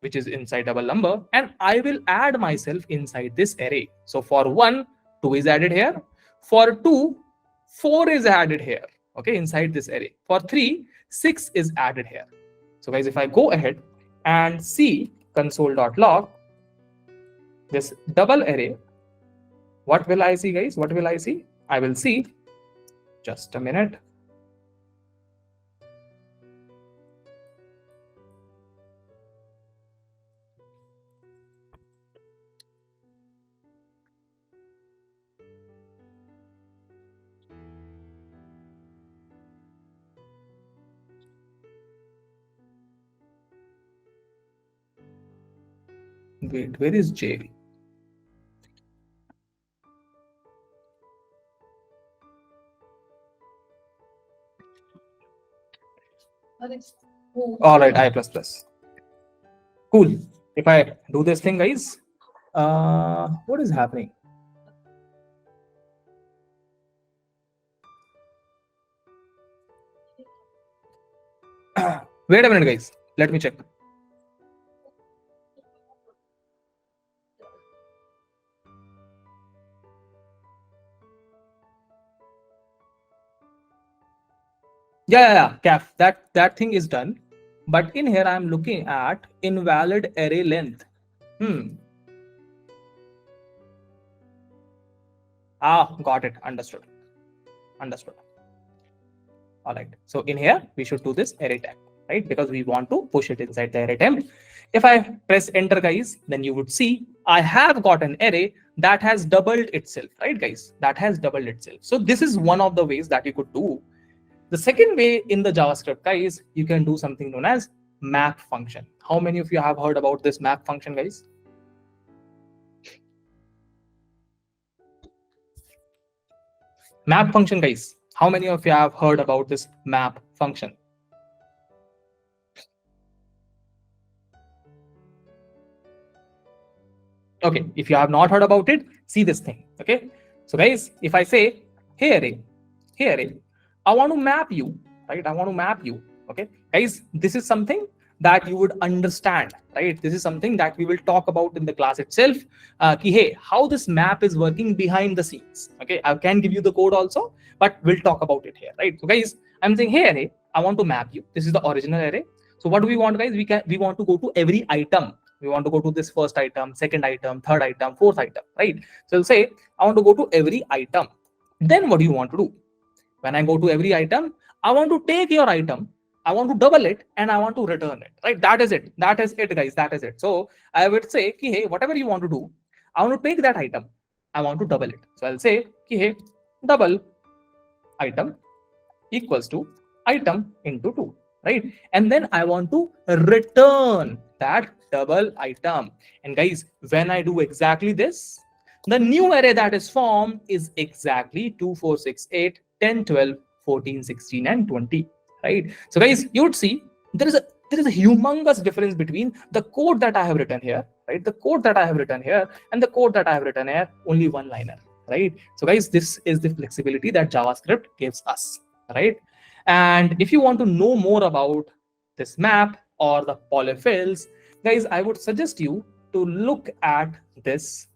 which is inside double number, and I will add myself inside this array. So for 1, 2 is added here. For 2, 4 is added here, okay, inside this array. For 3, 6 is added here. So guys, if I go ahead and see console.log, this double array, what will I see, guys? What will I see? I will see, just a minute. Wait, where is J? All right, I plus plus. Cool. If I do this thing, guys, what is happening? Wait a minute, guys. Let me check. Yeah. Caf. That thing is done. But in here, I'm looking at invalid array length. Got it. Understood. All right. So in here, we should do this array tag, right? Because we want to push it inside the array temp. If I press enter, guys, then you would see I have got an array that has doubled itself, right, guys? That has doubled itself. So this is one of the ways that you could do. The second way in the JavaScript, guys, you can do something known as map function. How many of you have heard about this map function, guys? Map function, guys. How many of you have heard about this map function? Okay, if you have not heard about it, see this thing. Okay, so guys, if I say, hey array, I want to map you, right? I want to map you. Okay, guys, this is something that you would understand, right? This is something that we will talk about in the class itself. Hey, how this map is working behind the scenes. Okay, I can give you the code also, but we'll talk about it here, right? So guys, I'm saying, hey array, I want to map you. This is the original array. So what do we want, guys? We want to go to every item. We want to go to this first item, second item, third item, fourth item, right? So we'll say, I want to go to every item. Then what do you want to do? When I go to every item, I want to take your item, I want to double it, and I want to return it, right? That is it, guys, that is it. So I would say, hey, whatever you want to do, I want to take that item, I want to double it. So I'll say, hey, double item equals to item into 2, right? And then I want to return that double item. And guys, when I do exactly this, the new array that is formed is exactly 2, 4, 6, 8, 10, 12, 14, 16, and 20, right? So guys, you would see there is a humongous difference between the code that I have written here, right? The code that I have written here and the code that I have written here, only one liner, right? So guys, this is the flexibility that JavaScript gives us, right? And if you want to know more about this map or the polyfills, guys, I would suggest you to look at this.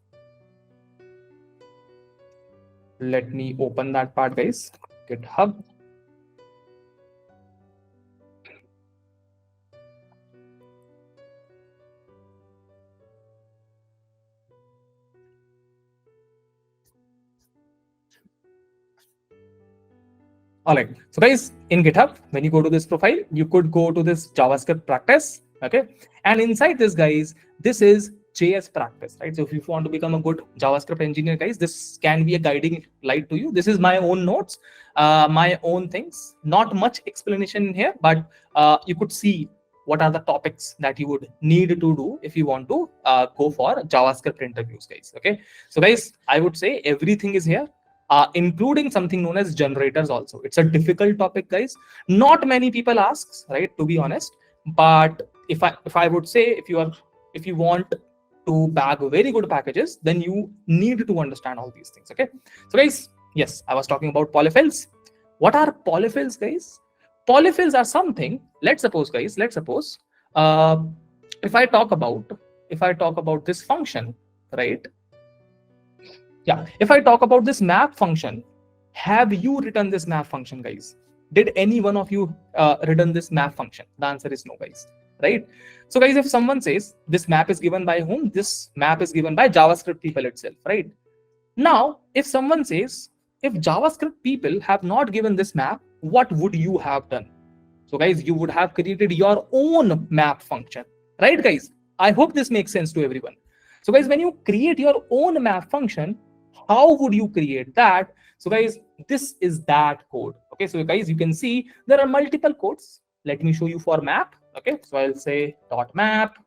Let me open that part, guys. GitHub. All right. So guys, in GitHub, when you go to this profile, you could go to this JavaScript practice. Okay. And inside this, guys, this is JS practice, right? So if you want to become a good JavaScript engineer, guys, this can be a guiding light to you. This is my own notes, my own things, not much explanation in here, but you could see what are the topics that you would need to do if you want to go for JavaScript interviews, guys. Okay. So guys, I would say everything is here. Including something known as generators also. It's a difficult topic, guys. Not many people asks, right, to be honest. But if I would say, if you want to bag very good packages, then you need to understand all these things. Okay. So guys, yes, I was talking about polyfills. What are polyfills, guys? Polyfills are something, let's suppose, guys, if I talk about this function, right? Yeah, if I talk about this map function, have you written this map function, guys? Did any one of you written this map function? The answer is no, guys, right? So guys, if someone says this map is given by whom, this map is given by JavaScript people itself, right? Now, if someone says, if JavaScript people have not given this map, what would you have done? So guys, you would have created your own map function, right, guys? I hope this makes sense to everyone. So guys, when you create your own map function, how would you create that? So guys, this is that code. Okay, so guys, you can see there are multiple codes. Let me show you for map. Okay, so I'll say dot map.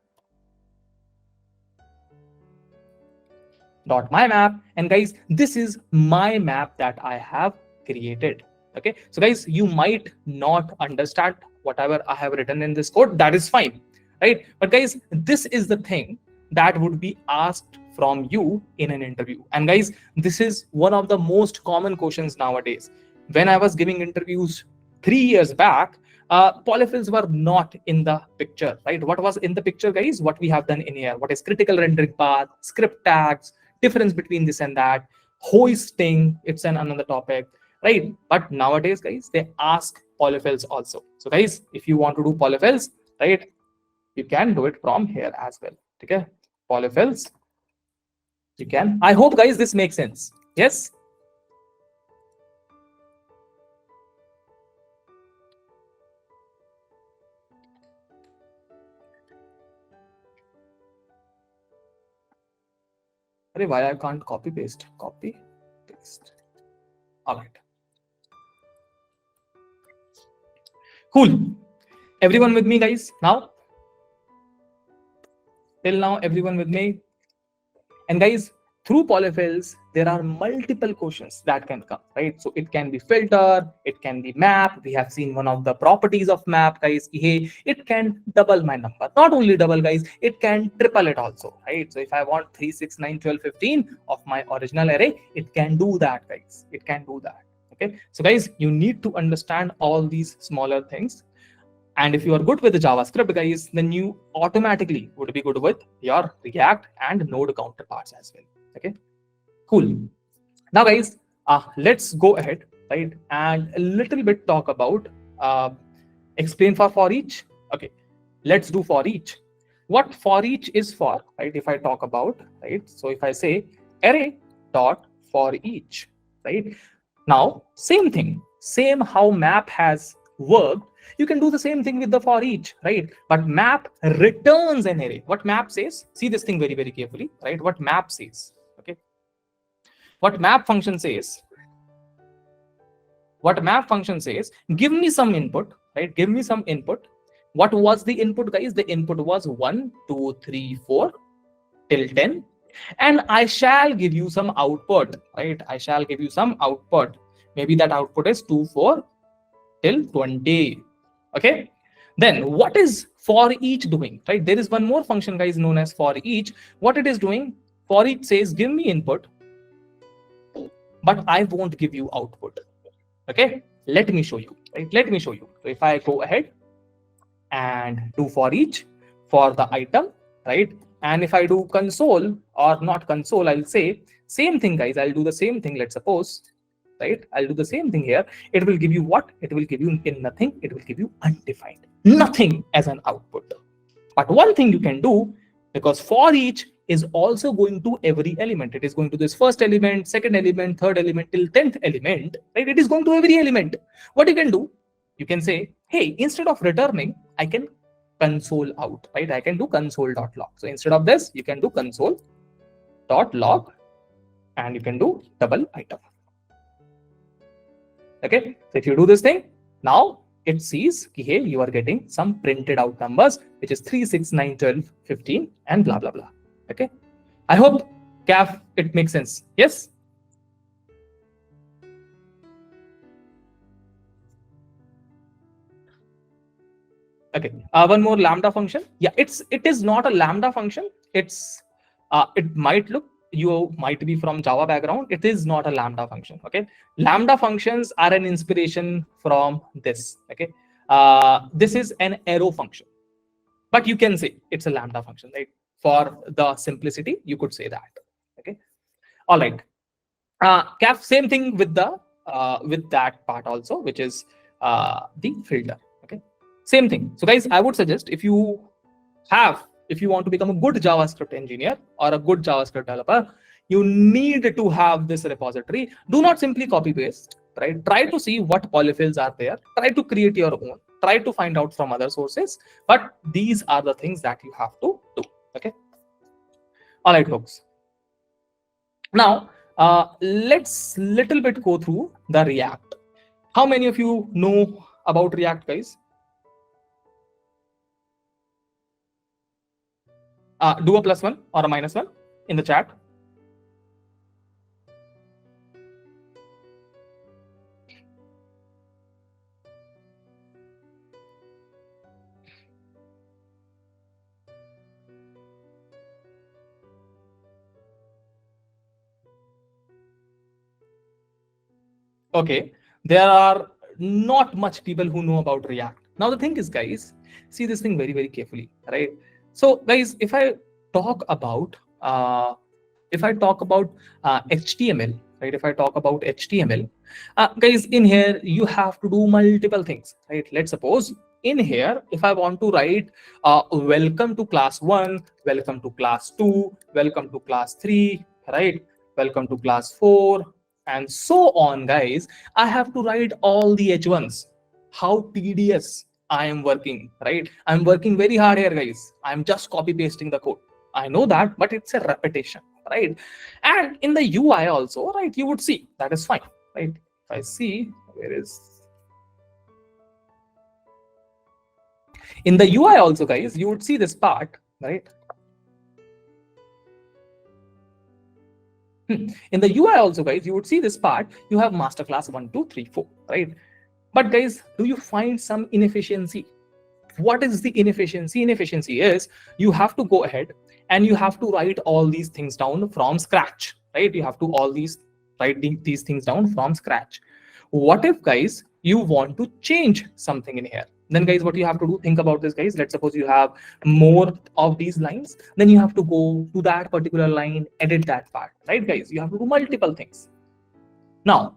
dot my map, and guys, this is my map that I have created. Okay, so guys, you might not understand whatever I have written in this code. That is fine, right? But guys, this is the thing that would be asked from you in an interview. And guys, this is one of the most common questions nowadays. When I was giving interviews 3 years back, polyfills were not in the picture, right? What was in the picture, guys? What we have done in here. What is critical rendering path, script tags, difference between this and that, hoisting, it's another topic, right? But nowadays, guys, they ask polyfills also. So guys, if you want to do polyfills, right, you can do it from here as well. Okay, polyfills, you can. I hope, guys, this makes sense. Yes. Why I can't copy paste? Copy paste. All right. Cool. Everyone with me, guys? Now, till now, everyone with me? And guys, through polyfills, there are multiple questions that can come, right? So it can be filter, it can be map. We have seen one of the properties of map, guys. Hey, it can double my number. Not only double, guys, it can triple it also, right? So if I want 3, 6, 9, 12, 15 of my original array, it can do that, guys. It can do that. Okay. So guys, you need to understand all these smaller things. And if you are good with the JavaScript, guys, then you automatically would be good with your React and Node counterparts as well. Okay, cool. Now, guys, let's go ahead, right, and a little bit talk about explain for each. Okay, let's do for each. What for each is for, right? If I talk about, right, so if I say array dot for each, right, now same thing, same how map has worked. You can do the same thing with the for each, right? But map returns an array. What map says? See this thing very, very carefully, right? What map says, okay? What map function says? What map function says? Give me some input, right? Give me some input. What was the input, guys? The input was 1, 2, 3, 4 till 10, and I shall give you some output, right? I shall give you some output. Maybe that output is 2, 4 till 20. Okay, then what is for each doing, right? There is one more function, guys, known as for each. What it is doing, for each says give me input, but I won't give you output. Okay, let me show you, right? Let me show you. So if I go ahead and do for each for the item, right, and if I do console or not console, I'll say same thing, guys. I'll do the same thing. Let's suppose, right, I'll do the same thing here. It will give you what? It will give you in nothing. It will give you undefined, nothing as an output. But one thing you can do, because for each is also going to every element. It is going to this first element, second element, third element till 10th element, right? It is going to every element. What you can do, you can say, hey, instead of returning, I can console out, right? I can do console.log. So instead of this, you can do console.log and you can do double item. Okay, so if you do this thing, now it sees, hey, you are getting some printed out numbers, which is 3, 6, 9, 12, 15, and blah, blah, blah. Okay, I hope, Caf, it makes sense. Yes? Okay, one more lambda function. Yeah, it is not a lambda function. It's it might look, you might be from Java background. It is not a lambda function. Okay, lambda functions are an inspiration from this. Okay, this is an arrow function, but you can say it's a lambda function, right? For the simplicity, you could say that. Okay, all right. Cap, same thing with the with that part also, which is the filter. Okay, same thing. So guys, I would suggest if you want to become a good JavaScript engineer or a good JavaScript developer, you need to have this repository. Do not simply copy paste, right? Try to see what polyfills are there. Try to create your own. Try to find out from other sources. But these are the things that you have to do. Okay. All right, folks. Now, let's little bit go through the React. How many of you know about React, guys? Do a +1 or a -1 in the chat. Okay, there are not much people who know about React. Now the thing is, guys, see this thing very, very carefully, right? So, guys, talk about uh, if I talk about HTML, right? If I talk about HTML, guys, in here you have to do multiple things, right? Let's suppose in here, if I want to write welcome to class 1, welcome to class 2, welcome to class 3, right? Welcome to class 4, and so on, guys. I have to write all the H1s. How tedious I am working, right? I'm working very hard here, guys. I'm just copy pasting the code. I know that, but it's a repetition, right? And in the UI also, right, you would see that is fine, right? If I see, where is in the UI also, guys, you would see this part, right? In the UI also, guys, you would see this part. You have master class 1, 2, 3, 4, right? But guys, do you find some inefficiency? What is the inefficiency? Inefficiency is you have to go ahead and you have to write all these things down from scratch, right? You have to all these write these things down from scratch. What if, guys, you want to change something in here? Then, guys, what you have to do, think about this, guys. Let's suppose you have more of these lines, then you have to go to that particular line, edit that part, right, guys? You have to do multiple things. Now,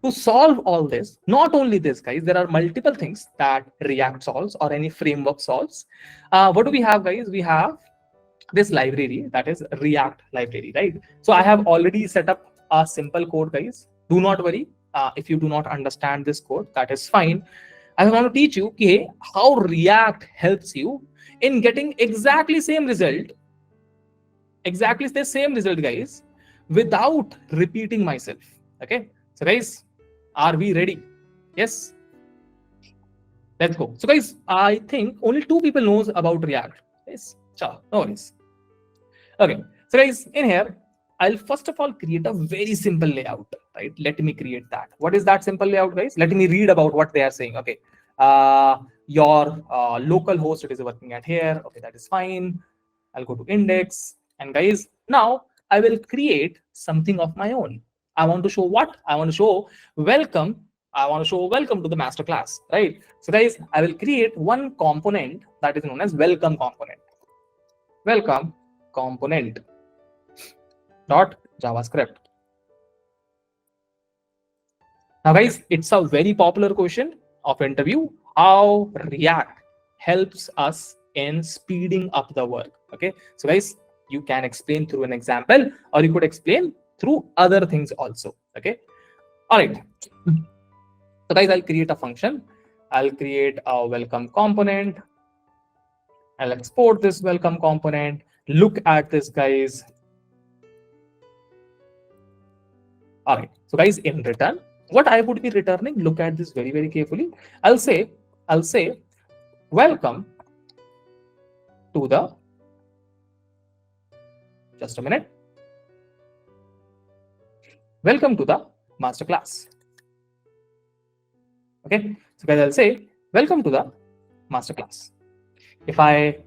to solve all this, not only this, guys, there are multiple things that React solves or any framework solves. What do we have, guys? We have this library, that is React library, right? So I have already set up a simple code, guys. Do not worry. If you do not understand this code, that is fine. I want to teach you, okay, how React helps you in getting exactly the same result, guys, without repeating myself. Okay, so guys, are we ready? Yes, let's go. So guys, I think only 2 people knows about React. Yes, sure, no worries. Okay, so guys, in here, I'll first of all create a very simple layout, right? Let me create that. What is that simple layout, guys? Let me read about what they are saying. Okay, your local host, it is working at here. Okay, that is fine. I'll go to index, and guys, now I will create something of my own. I want to show what? I want to show welcome. I want to show welcome to the master class, right? So guys, I will create one component that is known as welcome component. Welcome component dot JavaScript. Now, guys, it's a very popular question of interview: how React helps us in speeding up the work. Okay, so guys, you can explain through an example, or you could explain through other things also. Okay, all right. So, guys, I'll create a function. I'll create a welcome component. I'll export this welcome component. Look at this, guys. All right. So, guys, in return, what I would be returning, look at this very, very carefully. I'll say, welcome to the, just a minute. Welcome to the master class. Okay. So, guys, I'll say, welcome to the master class. If I,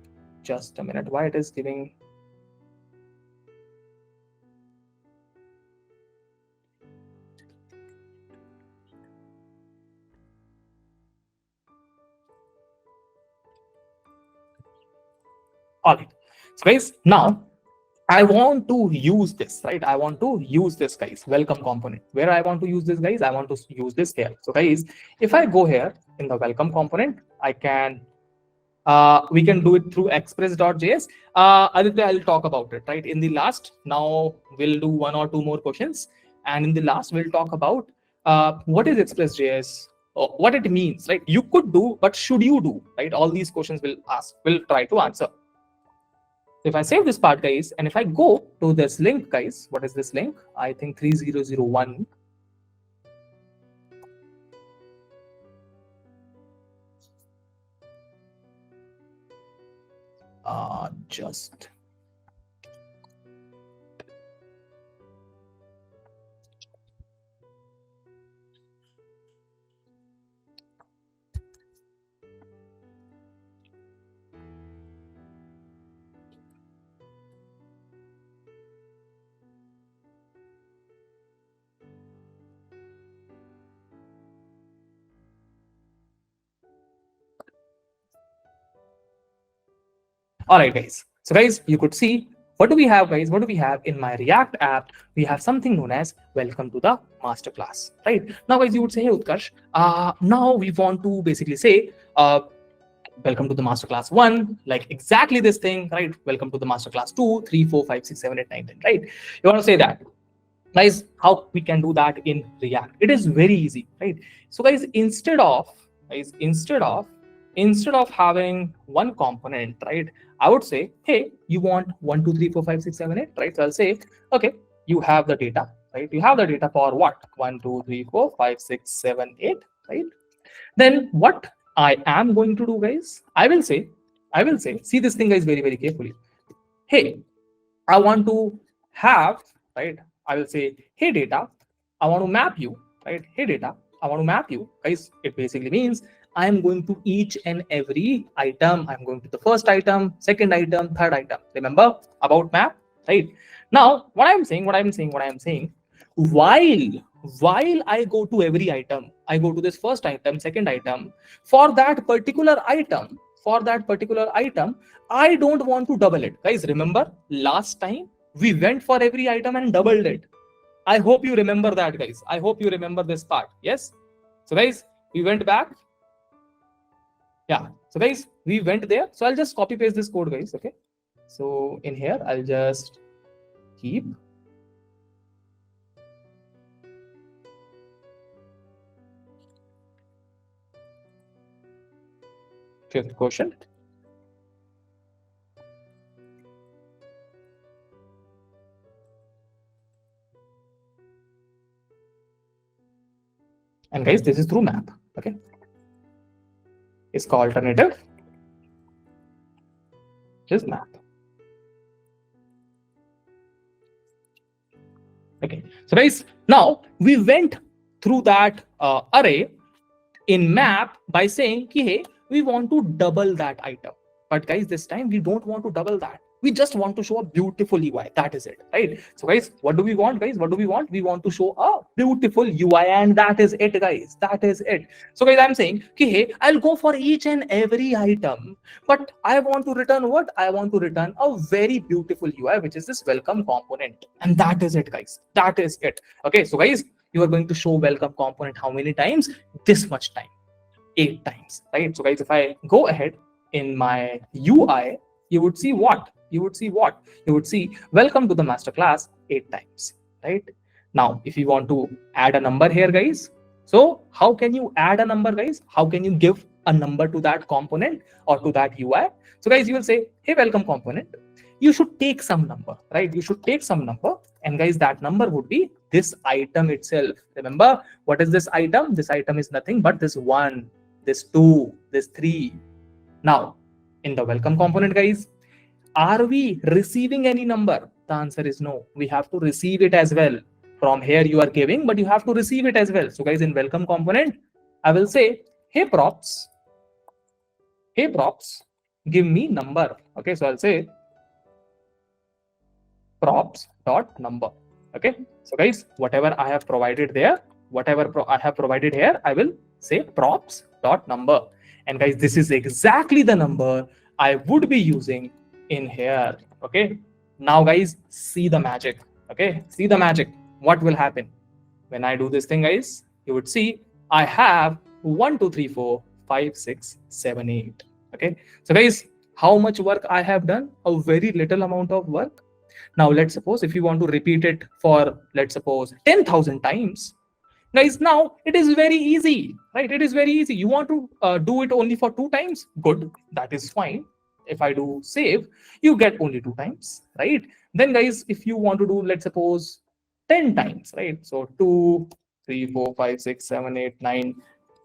just a minute, why it is giving. All right. So, guys, now I want to use this, right? I want to use this, guys, welcome component. Where I want to use this, guys, I want to use this here. So, guys, if I go here in the welcome component, I can, we can do it through express.js. Aditya, I'll talk about it, right? In the last, now we'll do 1 or 2 more questions. And in the last, we'll talk about what is express.js, what it means, right? You could do, but should you do, right? All these questions we'll try to answer. If I save this part, guys, and if I go to this link, guys, what is this link? I think 3001. Just. All right, guys. So guys, you could see what do we have, guys? What do we have in my React app? We have something known as welcome to the masterclass, right? Now, guys, you would say, hey, Utkarsh, now we want to basically say, welcome to the masterclass 1, like exactly this thing, right? Welcome to the masterclass 2, 3, 4, 5, 6, 7, 8, 9, 10, right? You want to say that. Guys, how we can do that in React? It is very easy, right? So guys, instead of having one component, right, I would say, hey, you want 1, 2, 3, 4, 5, 6, 7, 8, right? So I'll say, okay, you have the data, right? You have the data for what? 1, 2, 3, 4, 5, 6, 7, 8, right? Then what I am going to do, guys, I will say, see this thing, guys, very, very carefully. Hey, I want to have, right? I will say, hey, data, I want to map you, right? Hey, data, I want to map you, guys. It basically means I am going to each and every item. I'm going to the first item, second item, third item. Remember about map, right? Now, what I'm saying, while I go to every item, I go to this first item, second item, for that particular item, I don't want to double it. Guys, remember last time we went for every item and doubled it. I hope you remember that, guys. I hope you remember this part. Yes. So guys, we went back. Yeah. So guys, we went there. So I'll just copy paste this code, guys. Okay. So in here, I'll just keep fifth question. And guys, this is through map. Okay. It's called alternative is map. Okay. So guys, now we went through that array in map by saying, hey, we want to double that item. But guys, this time we don't want to double that. We just want to show a beautiful UI. That is it, right? So guys, what do we want, guys? What do we want? We want to show a beautiful UI, and that is it, guys. That is it. So guys, I'm saying, okay, hey, I'll go for each and every item, but I want to return what? I want to return a very beautiful UI, which is this welcome component. And that is it, guys. That is it. Okay, so guys, you are going to show welcome component how many times? This much time, 8 times, right? So guys, if I go ahead in my UI, you would see what? You would see welcome to the masterclass 8 times, right? Now, if you want to add a number here, guys, so how can you add a number, guys? How can you give a number to that component or to that UI? So guys, you will say, hey, welcome component, you should take some number, right? You should take some number. And guys, that number would be this item itself. Remember, what is this item? This item is nothing but this 1, this 2, this 3. Now, in the welcome component, guys, are we receiving any number? The answer is no. We have to receive it as well. From here you are giving, but you have to receive it as well. So guys, in welcome component, I will say, hey props, give me number. Okay, so I'll say props dot number. Okay, so guys, whatever I have provided there, I have provided here, I will say props dot number. And guys, this is exactly the number I would be using in here. Okay, now guys, see the magic. Okay, see the magic. What will happen when I do this thing, guys? You would see I have 1, 2, 3, 4, 5, 6, 7, 8. Okay, so guys, how much work I have done? A very little amount of work. Now let's suppose if you want to repeat it for, let's suppose, 10,000 times, guys, now it is very easy, right? It is very easy. You want to do it only for 2 times? Good, that is fine. If I do save, you get only 2 times, right? Then guys, if you want to do, let's suppose, 10 times, right? So 2, 3, 4, 5, 6, 7, 8, 9,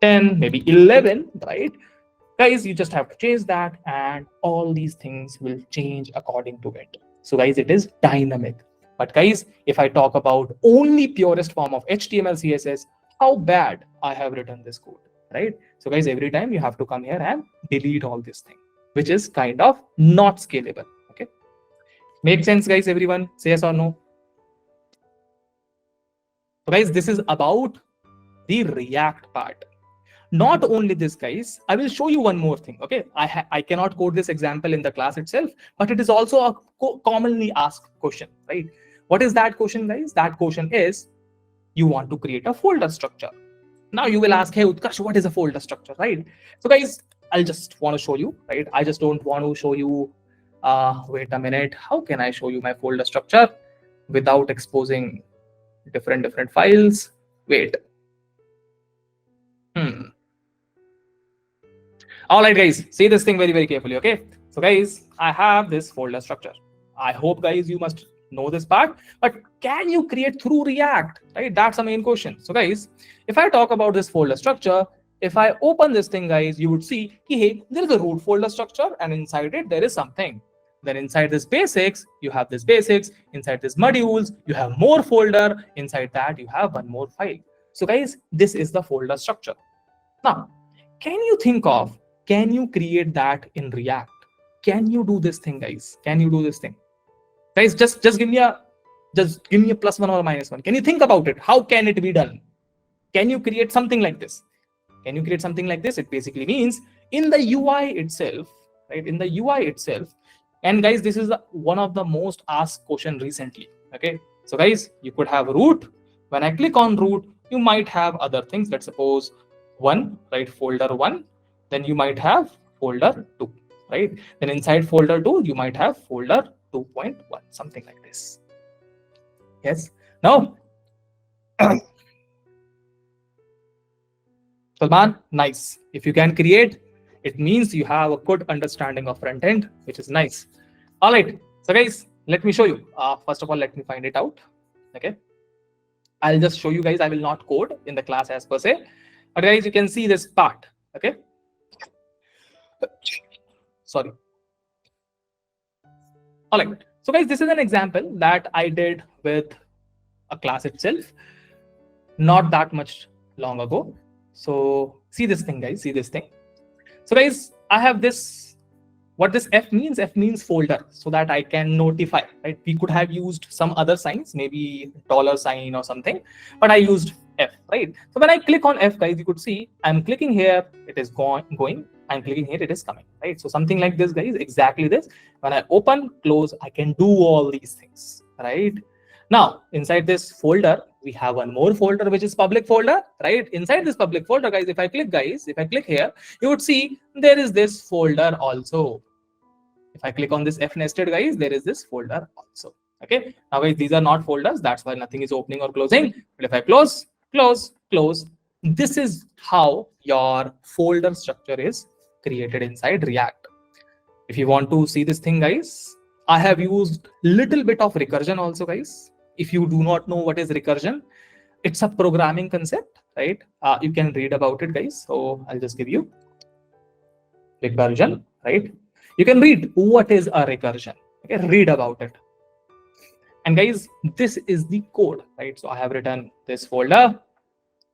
10, maybe 11, right? Guys, you just have to change that and all these things will change according to it. So guys, it is dynamic. But guys, if I talk about only purest form of HTML, CSS, how bad I have written this code, right? So guys, every time you have to come here and delete all this thing, which is kind of not scalable. Okay, make sense, guys? Everyone, say yes or no? So guys, this is about the React part. Not only this, guys, I will show you one more thing. Okay, I cannot code this example in the class itself, but it is also a commonly asked question, right? What is that question, guys? That question is, you want to create a folder structure. Now you will ask, hey Utkarsh, what is a folder structure, right? So guys, I'll just want to show you, right? I just don't want to show you, wait a minute, how can I show you my folder structure without exposing different files? Wait. All right, guys, see this thing very carefully. Okay, so guys, I have this folder structure. I hope, guys, you must know this part, but can you create through React, right? That's the main question. So guys, if I talk about this folder structure, if I open this thing, guys, you would see, hey, there is a root folder structure, and inside it there is something. Then inside this basics, you have this basics. Inside this modules, you have more folder. Inside that, you have one more file. So guys, this is the folder structure. Now, can you think of, can you create that in React? Can you do this thing, guys? Can you do this thing? Guys, just give me a +1 or -1. Can you think about it? How can it be done? Can you create something like this? Can you create something like this? It basically means in the UI itself, right? In the UI itself. And guys, this is one of the most asked question recently. Okay, so guys, you could have root. When I click on root, you might have other things. Let's suppose 1, right? Folder 1. Then you might have folder 2, right? Then inside folder 2, you might have folder 2.1, something like this. Yes. Now, Salman, nice. If you can create, it means you have a good understanding of front end, which is nice. All right. So guys, let me show you. First of all, let me find it out. Okay. I'll just show you guys. I will not code in the class as per se. But guys, you can see this part. Okay. Sorry. All right. So guys, this is an example that I did with a class itself, not that much long ago. So see this thing, guys. See this thing. So guys, I have this. What this F means? F means folder, so that I can notify. Right? We could have used some other signs, maybe $sign or something, but I used F. Right? So when I click on F, guys, you could see I'm clicking here. It is going. I'm clicking here, it is coming, right? So something like this, guys, exactly this. When I open, close, I can do all these things, right? Now, inside this folder, we have one more folder, which is public folder, right? Inside this public folder, guys, if I click here, you would see there is this folder also. If I click on this F nested, guys, there is this folder also, okay? Now, guys, these are not folders. That's why nothing is opening or closing. But if I close, this is how your folder structure is created inside React. If you want to see this thing, guys, I have used little bit of recursion also, guys. If you do not know what is recursion, it's a programming concept, right? You can read about it, guys. So I'll just give you recursion, right? You can read what is a recursion. Okay, read about it. And guys, this is the code, right? So I have written this folder.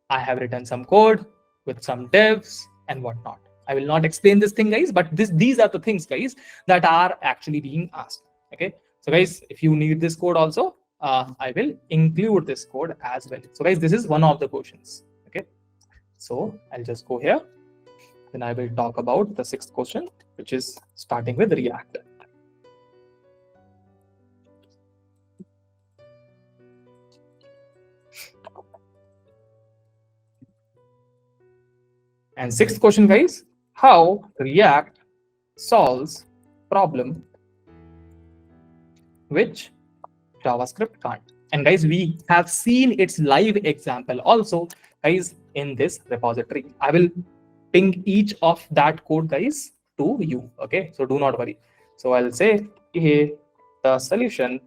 I have written some code with some divs and whatnot. I will not explain this thing, guys, but these are the things, guys, that are actually being asked. Okay, so guys, if you need this code also, I will include this code as well. So guys, this is one of the questions. Okay, so I'll just go here. Then I will talk about the 6th question, which is starting with React. And 6th question, guys, how React solves problem which JavaScript can't. And guys, we have seen its live example also, guys, in this repository. I will ping each of that code, guys, to you. Okay, so do not worry. So I'll say, hey, the solution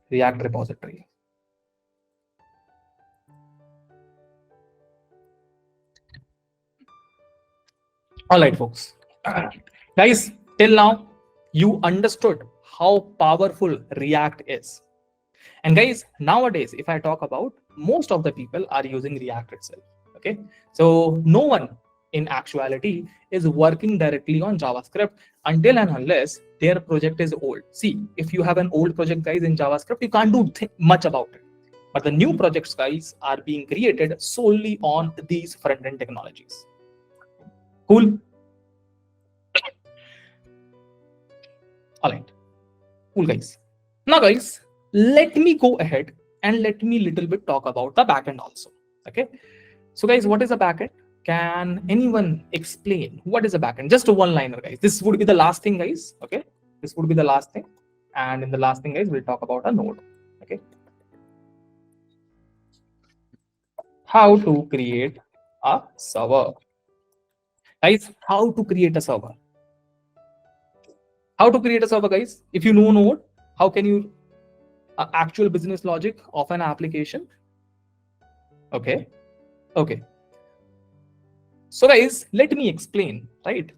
React repository. All right, folks. Guys, till now, you understood how powerful React is. And guys, nowadays, if I talk about, most of the people are using React itself. Okay, so no one in actuality is working directly on JavaScript until and unless their project is old. See, if you have an old project, guys, in JavaScript, you can't do much about it. But the new projects, guys, are being created solely on these front-end technologies. Cool. All right. Cool, guys. Now, guys, let me go ahead and let me little bit talk about the backend also. Okay. So, guys, what is a backend? Can anyone explain what is a backend? Just a one-liner, guys. This would be the last thing, guys. Okay. This would be the last thing. And in the last thing, guys, we'll talk about a node. Okay. How to create a server. Guys, how to create a server? How to create a server, guys? If you know Node, how can you actual business logic of an application? Okay. Okay. So, guys, let me explain, right?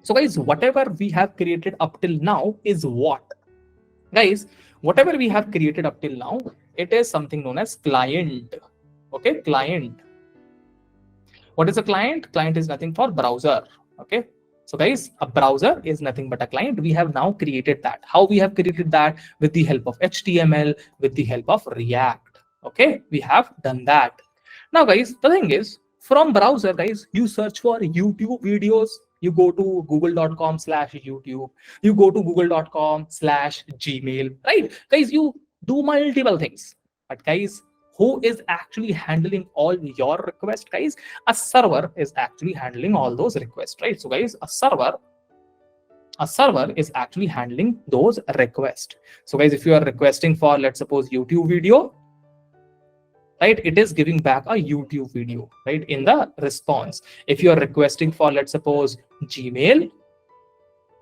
So, guys, whatever we have created up till now is what? Guys, whatever we have created up till now, it is something known as client. Okay, client. What is a client? Client is nothing for browser. Okay. So guys, a browser is nothing but a client. We have now created that. How we have created that? With the help of HTML, with the help of React. Okay, we have done that. Now guys, the thing is, from browser, guys, you search for YouTube videos. You go to google.com/YouTube. You go to google.com/Gmail, right? Guys, you do multiple things. But guys, who is actually handling all your requests, guys? A server is actually handling all those requests, right? So guys, a server is actually handling those requests. So guys, if you are requesting for, let's suppose, YouTube video, right, it is giving back a YouTube video, right, in the response. If you are requesting for, let's suppose, Gmail,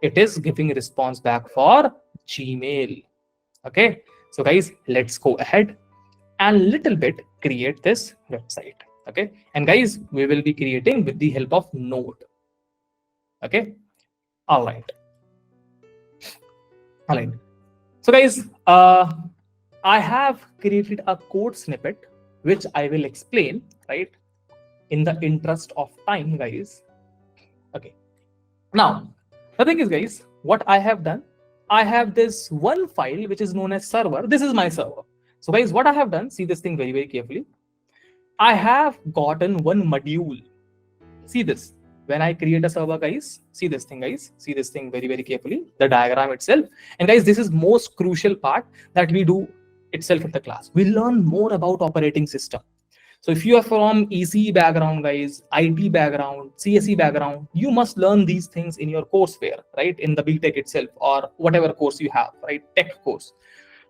it is giving response back for Gmail. Okay, so guys, let's go ahead and little bit create this website. Okay, and guys, we will be creating with the help of Node. Okay, all right. So guys, I have created a code snippet which I will explain, right, in the interest of time, guys. Okay, now the thing is, guys, what I have done, I have this one file which is known as server. This is my server. So guys, what I have done, see this thing very, very carefully. I have gotten one module. See this. When I create a server, guys, see this thing, guys. See this thing very, very carefully, the diagram itself. And guys, this is most crucial part that we do itself in the class. We learn more about operating system. So if you are from ECE background, guys, IT background, CSE background, you must learn these things in your courseware, right? In the BTech itself or whatever course you have, right? Tech course.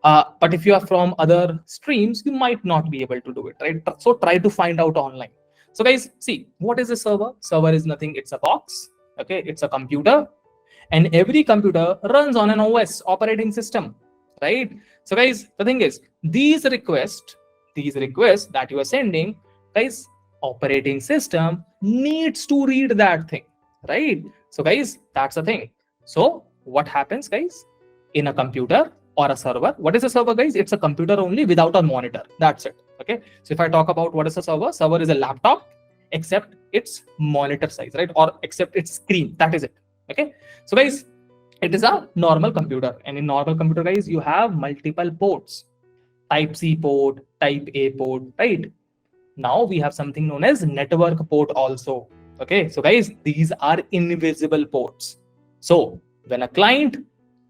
But if you are from other streams, you might not be able to do it, right? So try to find out online. So guys, see, what is a server? Server is nothing. It's a box. Okay, it's a computer. And every computer runs on an OS, operating system, right? So guys, the thing is, these requests that you are sending, guys, operating system needs to read that thing, right? So guys, that's the thing. So what happens, guys, in a computer or a server? What is a server, guys? It's a computer only without a monitor. That's it. Okay. So if I talk about what is a server, server is a laptop, except its monitor size, right? Or except its screen. That is it. Okay. So guys, it is a normal computer. And in normal computer, guys, you have multiple ports. Type C port, type A port, right? Now we have something known as network port also. Okay. So guys, these are invisible ports. So when a client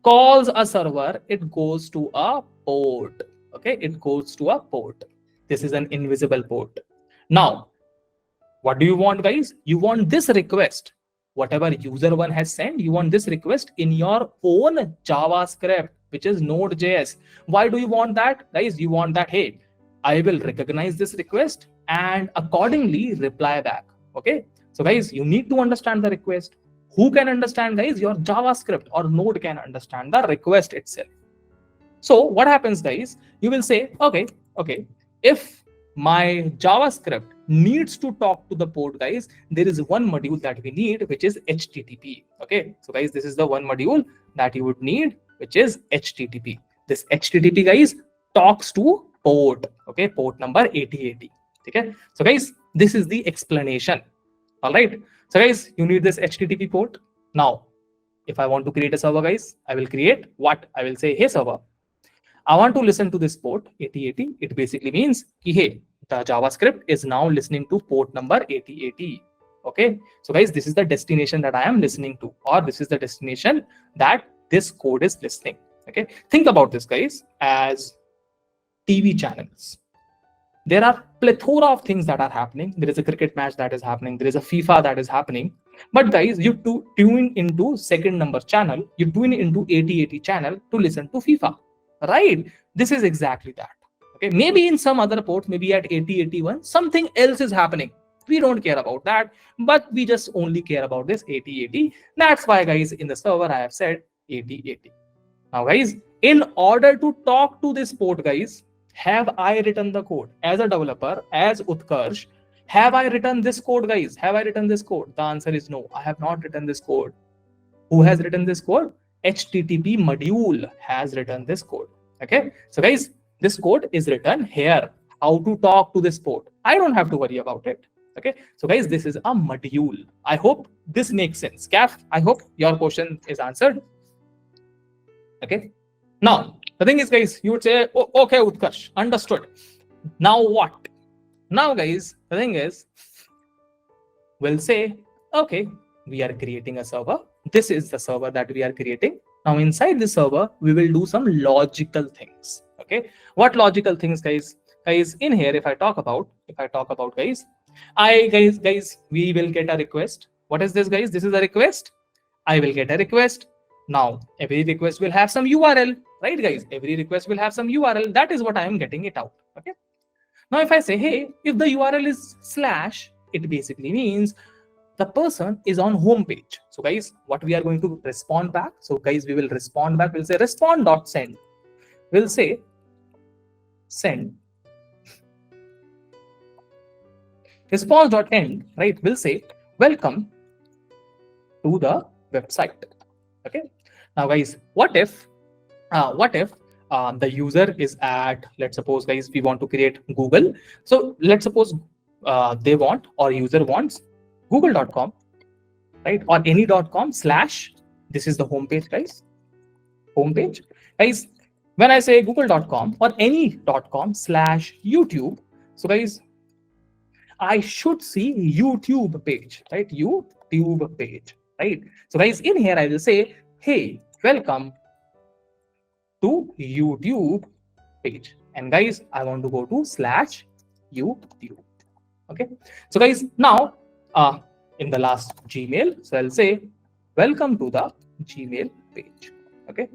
calls a server, it goes to a port. Okay, it goes to a port. This is an invisible port. Now, what do you want, guys? You want this request, whatever user one has sent, you want this request in your own JavaScript, which is Node.js. Why do you want that, guys? You want that, hey, I will recognize this request and accordingly reply back. Okay, so guys, you need to understand the request. Who can understand, guys? Your JavaScript or Node can understand the request itself. So what happens, guys? You will say, okay, if my JavaScript needs to talk to the port, guys, there is one module that we need, which is HTTP. Okay, so guys, this is the one module that you would need, which is HTTP. This HTTP, guys, talks to port. Okay, port number 8080. Okay, so guys, this is the explanation. All right. So guys, you need this HTTP port. Now, if I want to create a server, guys, I will create what? I will say, hey server, I want to listen to this port 8080. It basically means, hey, the JavaScript is now listening to port number 8080. Okay. So guys, this is the destination that I am listening to, or this is the destination that this code is listening. Okay. Think about this, guys, as TV channels. There are plethora of things that are happening. There is a cricket match that is happening. There is a FIFA that is happening. But guys, you tune into second number channel. You tune into 8080 channel to listen to FIFA, right? This is exactly that. Okay, maybe in some other port, maybe at 8081, something else is happening. We don't care about that, but we just only care about this 8080. That's why, guys, in the server I have said 8080. Now, guys, in order to talk to this port, guys, have I written the code as a developer, as Utkarsh? Have I written this code, guys? Have I written this code? The answer is no. I have not written this code. Who has written this code? HTTP module has written this code. Okay. So guys, this code is written here. How to talk to this port. I don't have to worry about it. Okay. So guys, this is a module. I hope this makes sense. Kaf, I hope your question is answered. Okay. Now, the thing is, guys, you would say, oh, okay, Utkarsh, understood. Now what? Now, guys, the thing is, we'll say, okay, we are creating a server. This is the server that we are creating. Now, inside the server, we will do some logical things. Okay. What logical things, guys? Guys, in here, if I talk about, guys, guys, we will get a request. What is this, guys? This is a request. I will get a request. Now, every request will have some URL, right, guys? Every request will have some URL. That is what I am getting it out. Okay. Now, if I say, hey, if the URL is slash, it basically means the person is on home page. So, guys, what we are going to respond back? So, guys, we will respond back. We'll say respond.send. We'll say send. Response.end, right? We'll say welcome to the website. Okay. Now, guys, what if the user is at, let's suppose, guys, we want to create Google. So let's suppose they want, or user wants, google.com, right? Or any.com slash, this is the homepage, guys. Homepage, guys. When I say google.com or any.com slash YouTube, so guys, I should see YouTube page, right? YouTube page, right? So guys, in here I will say, hey, welcome to YouTube page. And guys, I want to go to slash YouTube. Okay. So guys, now in the last Gmail, so I'll say, welcome to the Gmail page. Okay.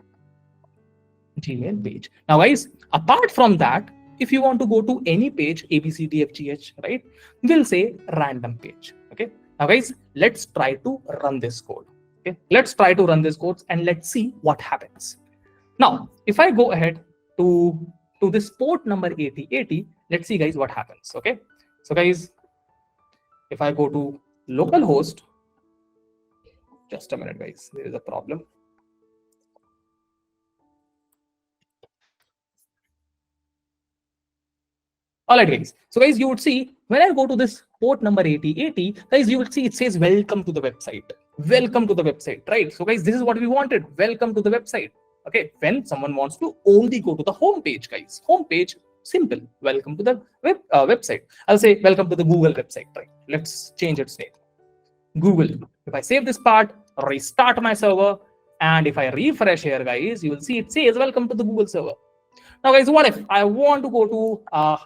Gmail page. Now guys, apart from that, if you want to go to any page, ABCDFGH, right, we'll say random page. Okay. Now guys, let's try to run this code. Okay. Let's try to run this code and let's see what happens. Now, if I go ahead to this port number 8080, let's see, guys, what happens. Okay. So guys, if I go to localhost, just a minute, guys, there is a problem. All right, guys. So guys, you would see when I go to this port number 8080, guys, you will see it says welcome to the website. Welcome to the website, right? So guys, this is what we wanted. Welcome to the website. Okay, when someone wants to only go to the home page, guys, home page, simple. Welcome to the website. I'll say welcome to the Google website, right? Let's change its name. Google. If I save this part, restart my server, and if I refresh here, guys, you will see it says welcome to the Google server. Now, guys, what if I want to go to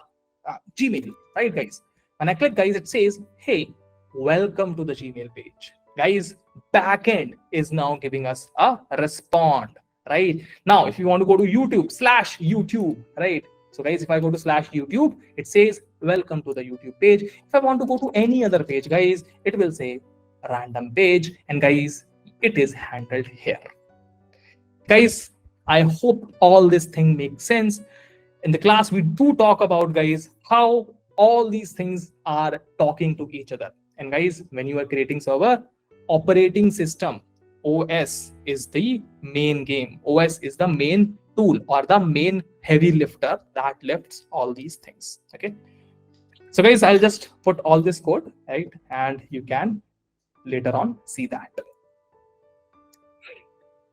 Gmail, right, guys? When I click, guys, it says, hey, welcome to the Gmail page. Guys, backend is now giving us a respond, right? Now, if you want to go to YouTube slash YouTube, right? So guys, if I go to slash YouTube, it says welcome to the YouTube page. If I want to go to any other page, guys, it will say random page. And guys, it is handled here. Guys, I hope all this thing makes sense. In the class, we do talk about, guys, how all these things are talking to each other. And guys, when you are creating server, operating system, OS is the main game. OS is the main tool or the main heavy lifter that lifts all these things. Okay. So guys, I'll just put all this code, right? And you can later on see that.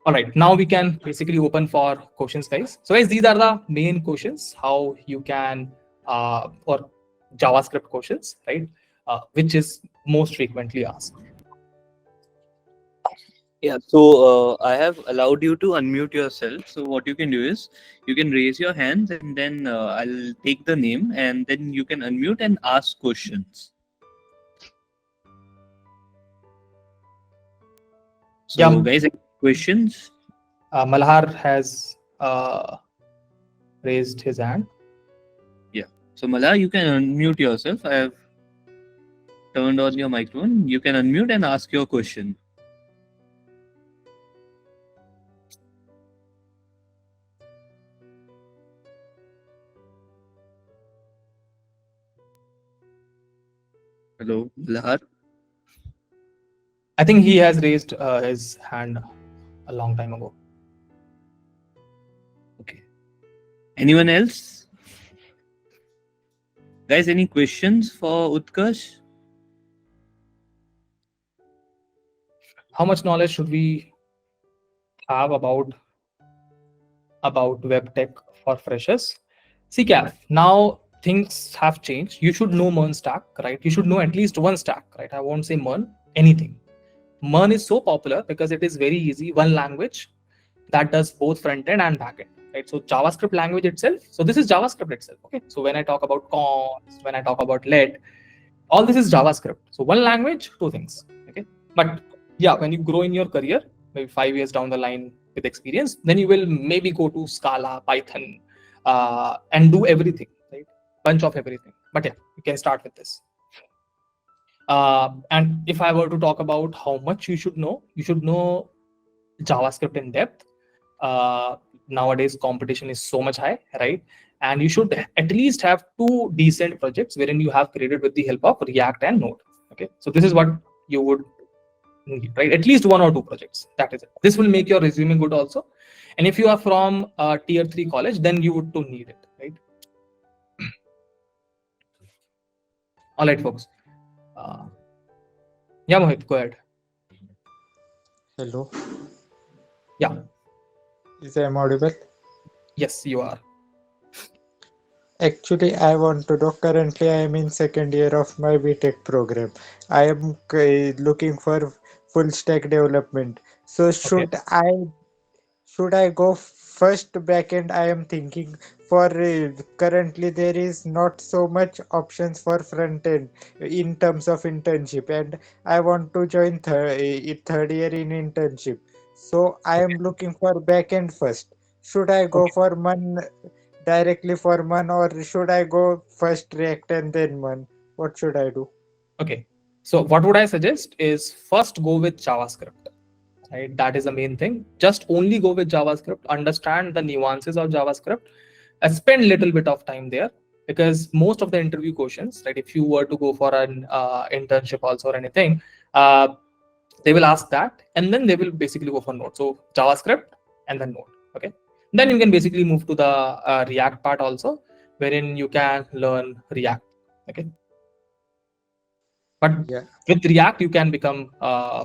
All right, now we can basically open for questions, guys. So guys, these are the main questions how you can or JavaScript questions, right? Which is most frequently asked. Yeah, so I have allowed you to unmute yourself. So what you can do is you can raise your hands and then I'll take the name and then you can unmute and ask questions. So Yeah. guys, any questions? Malhar has raised his hand. Yeah. So Mala, you can unmute yourself. I have turned on your microphone. You can unmute and ask your question. Hello, Malhar. I think he has raised his hand a long time ago. Okay. Anyone else? Guys, any questions for Utkarsh? How much knowledge should we have about web tech for freshers? See, Gav, now things have changed. You should know MERN stack, right? You should know at least one stack, right? I won't say MERN, anything. MERN is so popular because it is very easy, one language that does both front end and back end, right? So JavaScript language itself. So this is JavaScript itself, okay? So when I talk about const, when I talk about let, all this is JavaScript. So one language, two things, okay? But yeah, when you grow in your career, maybe 5 years down the line with experience, then you will maybe go to Scala, Python, and do everything, right? Bunch of everything. But yeah, you can start with this. And if I were to talk about how much you should know JavaScript in depth. Nowadays, competition is so much high, right? And you should at least have 2 decent projects wherein you have created with the help of React and Node. Okay, so this is what you would need, right? At least 1 or 2 projects. That is it. This will make your resume good also. And if you are from a tier 3 college, then you would too need it, right? All right, folks. Yeah, Mohit, go ahead. Hello, Yeah. is I audible? Yes, you are. Actually, I want to know. Currently, I am in second year of my BTech program. I am looking for full stack development. So Okay. should I go first backend? I am thinking for currently there is not so much options for front end in terms of internship, and I want to join third year in internship. So I am Okay. looking for backend first. Should I go Okay. for one directly for one, or should I go first React and then one? What should I do? Okay. So what would I suggest is first go with JavaScript, right? That is the main thing. Just only go with JavaScript, understand the nuances of JavaScript, spend little bit of time there, because most of the interview questions, right, if you were to go for an internship also or anything, uh, they will ask that, and then they will basically go for Node. So JavaScript and then Node. Okay. Then you can basically move to the React part also, wherein you can learn React. Okay. But Yeah. with React, you can become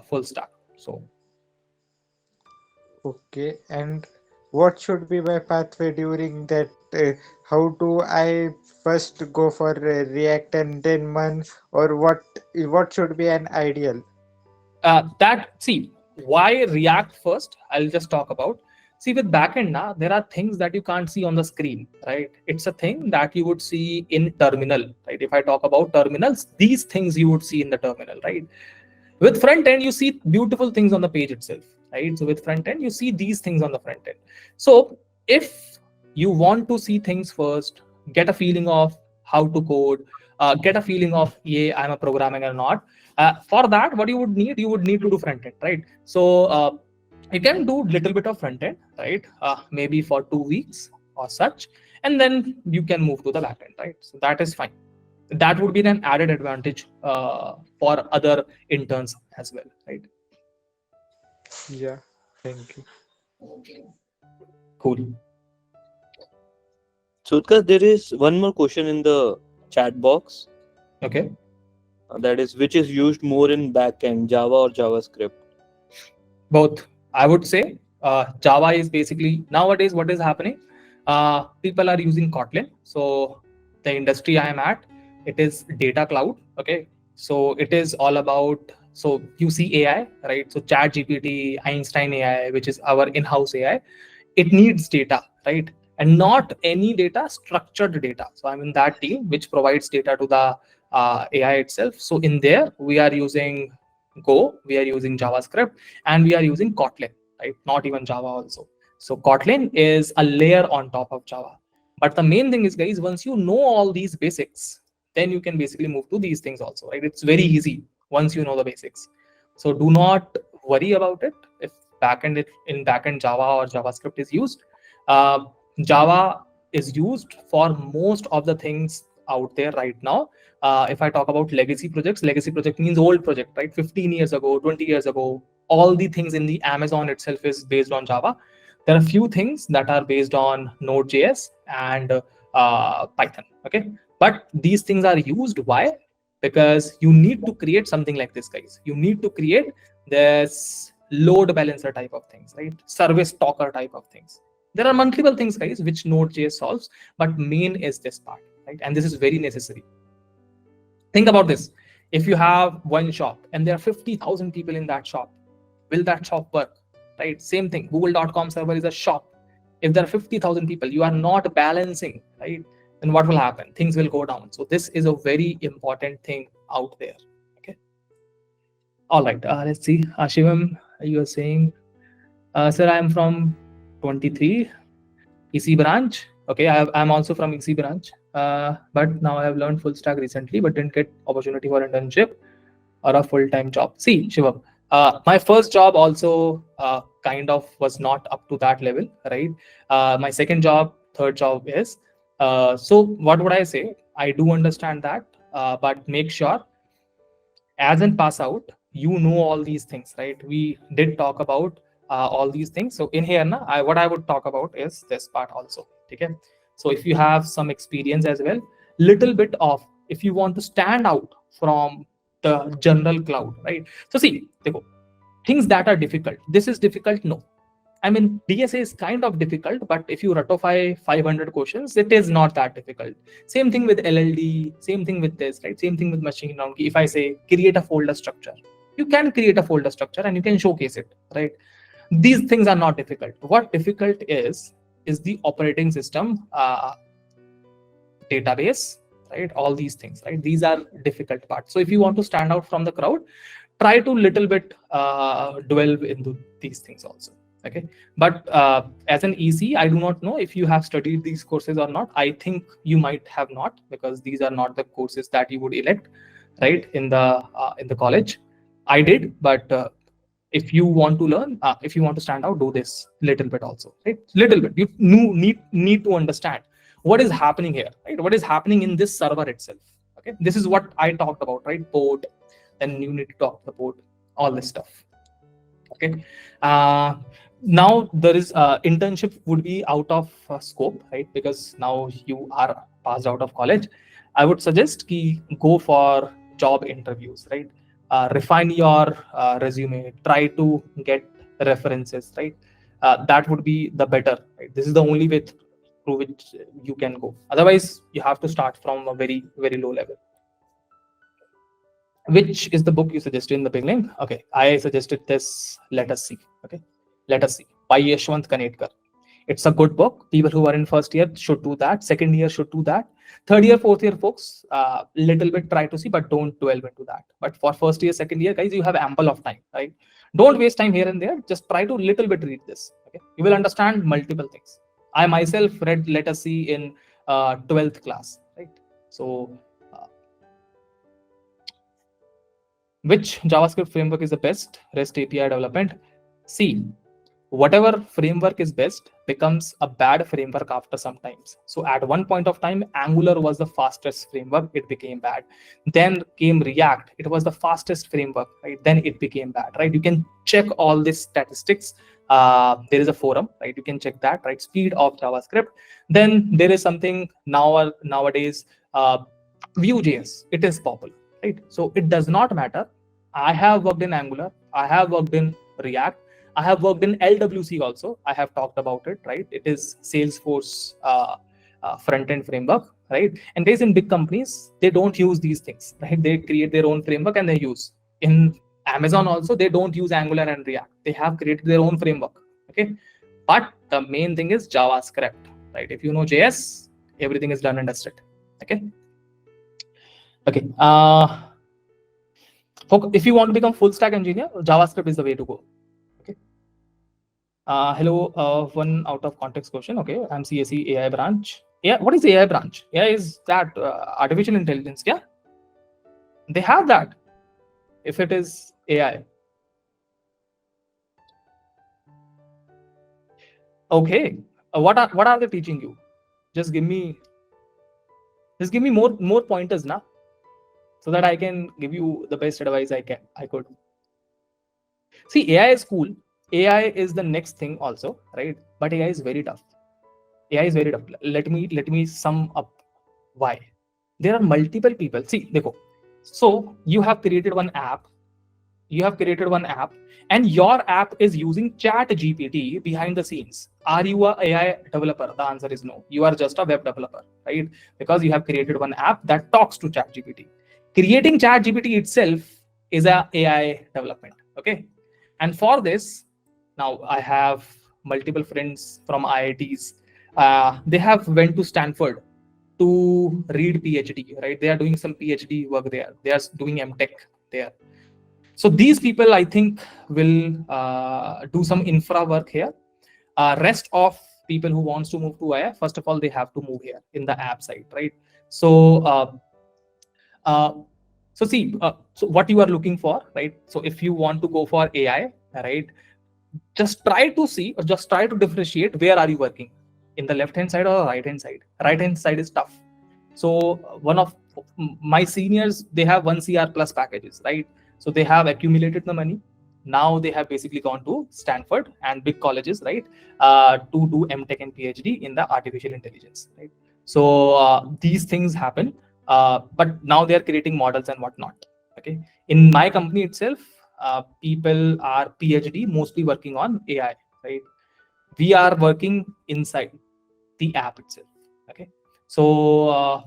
full stack. So Okay, and what should be my pathway during that? How do I first go for React and then Mun, or what should be an ideal? see why React first. I'll just talk about. See, with backend now, there are things that you can't see on the screen, right? It's a thing that you would see in terminal, right? If I talk about terminals, these things you would see in the terminal, right? With front end, you see beautiful things on the page itself, right? So with front end, you see these things on the front end. So if you want to see things first, get a feeling of how to code, get a feeling of, yeah, I'm a programming or not. For that, what you would need to do front end, right? So you can do little bit of front end, right? Maybe for 2 weeks or such, and then you can move to the back end, right? So that is fine. That would be an added advantage for other interns as well, right? Yeah, thank you. Cool. So, Utkarsh, there is one more question in the chat box. Okay. That is, which is used more in backend, Java or JavaScript? Both. I would say Java is basically nowadays what is happening. People are using Kotlin. So the industry I am at, it is data cloud. Okay, so it is all about. So you see AI, right? So Chat GPT, Einstein AI, which is our in-house AI, it needs data, right? And not any data, structured data. So I'm in that team which provides data to the AI itself. So in there we are using Go, we are using JavaScript, and we are using Kotlin, right? Not even Java also. So Kotlin is a layer on top of Java. But the main thing is, guys, once you know all these basics, then you can basically move to these things also, right? It's very easy once you know the basics. So do not worry about it. If in backend Java or JavaScript is used, uh, Java is used for most of the things out there right now. If I talk about legacy project means old project, right? 15 years ago, 20 years ago, all the things in the Amazon itself is based on Java. There are a few things that are based on Node.js and Python. Okay, but these things are used. Why? Because you need to create something like this, guys. You need to create this load balancer type of things, right? Service talker type of things. There are multiple things, guys, which Node.js solves, but main is this part, right? And this is very necessary. Think about this. If you have one shop and there are 50,000 people in that shop, will that shop work? Right? Same thing. Google.com server is a shop. If there are 50,000 people, you are not balancing, right? Then what will happen? Things will go down. So this is a very important thing out there. Okay. All right. Let's see. Shivam, you are saying, sir, I am from 23 EC branch. Okay, I'm also from EC branch, but now I have learned full stack recently, but didn't get opportunity for internship or a full-time job. See, Shivam, my first job also kind of was not up to that level, right? My second job, third job is. So what would I say? I do understand that, but make sure as in pass out, you know all these things, right? We did talk about all these things. So in here, what I would talk about is this part also. Okay. So if you have some experience as well, little bit of, if you want to stand out from the general cloud, right? So see, देखो, things that are difficult. This is difficult, no. I mean, DSA is kind of difficult, but if you ratify 500 questions, it is not that difficult. Same thing with LLD, same thing with this, right? Same thing with machine learning. If I say create a folder structure, you can create a folder structure and you can showcase it, right? These things are not difficult. What difficult is the operating system database, right? All these things, right? These are difficult parts. So if you want to stand out from the crowd, try to little bit delve into these things also. Okay, but as an EC, I do not know if you have studied these courses or not. I think you might have not, because these are not the courses that you would elect, right, in the college. I did, but if you want to learn, if you want to stand out, do this little bit also, right? Little bit. You need to understand what is happening here, right? What is happening in this server itself. Okay, this is what I talked about, right? Port. Then you need to talk to the port, all this stuff. Okay. Now there is internship would be out of scope, right? Because now you are passed out of college. I would suggest ki go for job interviews, right? Refine your resume, try to get references, right? That would be the better, right? This is the only way through which you can go. Otherwise, you have to start from a very, very low level. Which is the book you suggested in the beginning? Okay, I suggested this. Let us see. Okay, Let Us See by Yashwant Kanetkar. It's a good book. People who are in first year should do that. Second year should do that. Third year, fourth year, folks, little bit try to see, but don't delve into that. But for first year, second year, guys, you have ample of time, right? Don't waste time here and there. Just try to little bit read this. Okay, you will understand multiple things. I myself read Let Us See in 12th class, right? So which JavaScript framework is the best? REST API development. See, whatever framework is best becomes a bad framework after some times. So at one point of time, Angular was the fastest framework, it became bad. Then came React, it was the fastest framework, right? Then it became bad, right? You can check all these statistics. There is a forum, right? You can check that, right? Speed of JavaScript. Then there is something nowadays, Vue.js, it is popular. right? So it does not matter. I have worked in Angular, I have worked in React, I have worked in LWC also. I have talked about it, right? It is Salesforce front-end framework, right? And guys, in big companies, they don't use these things, right? They create their own framework and they use. In Amazon also, they don't use Angular and React. They have created their own framework, okay? But the main thing is JavaScript, right? If you know JS, everything is done and dusted, okay? Okay. If you want to become full stack engineer, JavaScript is the way to go. Okay. Hello, one out of context question. Okay, I'm CSE AI branch. Yeah, what is AI branch? AI is that artificial intelligence. Yeah, they have that. If it is AI. Okay. What are they teaching you? Just give me more pointers now, so that I can give you the best advice I could. See, AI is cool. AI is the next thing also, right? But AI is very tough. AI is very tough. Let me sum up why. There are multiple people. See, देखो. So you have created one app. And your app is using Chat GPT behind the scenes. Are you a AI developer? The answer is no. You are just a web developer, right? Because you have created one app that talks to Chat GPT. Creating Chat GPT itself is a AI development. Okay. And for this, now I have multiple friends from IITs. They have went to Stanford to read PhD, right? They are doing some PhD work there. They are doing MTech there. So these people, I think, will do some infra work here. Rest of people who wants to move to AI, first of all, they have to move here in the app side, right? So so what you are looking for, right? So if you want to go for AI, right, just try to see or just try to differentiate where are you working, in the left hand side or right hand side. Right hand side is tough. So one of my seniors, they have 1 CR plus packages, right? So they have accumulated the money. Now they have basically gone to Stanford and big colleges, right, to do MTech and PhD in the artificial intelligence, right? So these things happen, but now they are creating models and whatnot. Okay, in my company itself, people are PhD mostly working on AI, right? We are working inside the app itself. Okay, so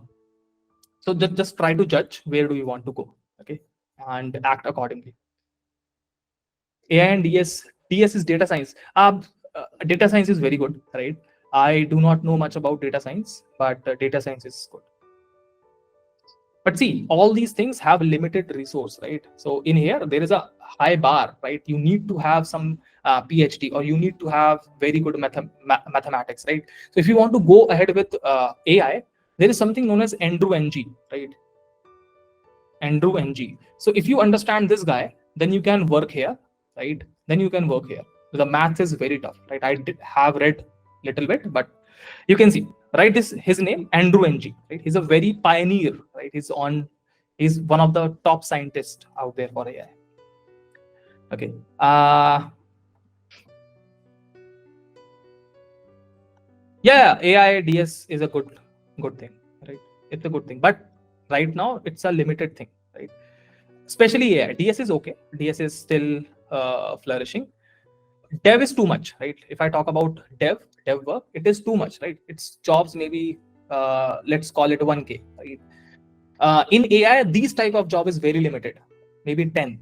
just try to judge where do you want to go, okay, and act accordingly. AI and DS is data science. Data science is very good, right? I do not know much about data science, but data science is good. But see, all these things have limited resource, right? So in here, there is a high bar, right? You need to have some PhD, or you need to have very good mathematics, right? So if you want to go ahead with AI, there is something known as Andrew NG, right? Andrew NG. So if you understand this guy, then you can work here, right? Then you can work here. The math is very tough, right? I have read little bit, but you can see, right? His name, Andrew NG, right? He's a very pioneer, right? He's one of the top scientists out there for AI. Okay. Yeah, AI DS is a good thing, right? It's a good thing, but right now it's a limited thing, right? Especially AI. DS is okay. DS is still flourishing. Dev is too much, right? If I talk about dev work, it is too much, right? It's jobs maybe let's call it 1K, right? In AI, these type of job is very limited, maybe 10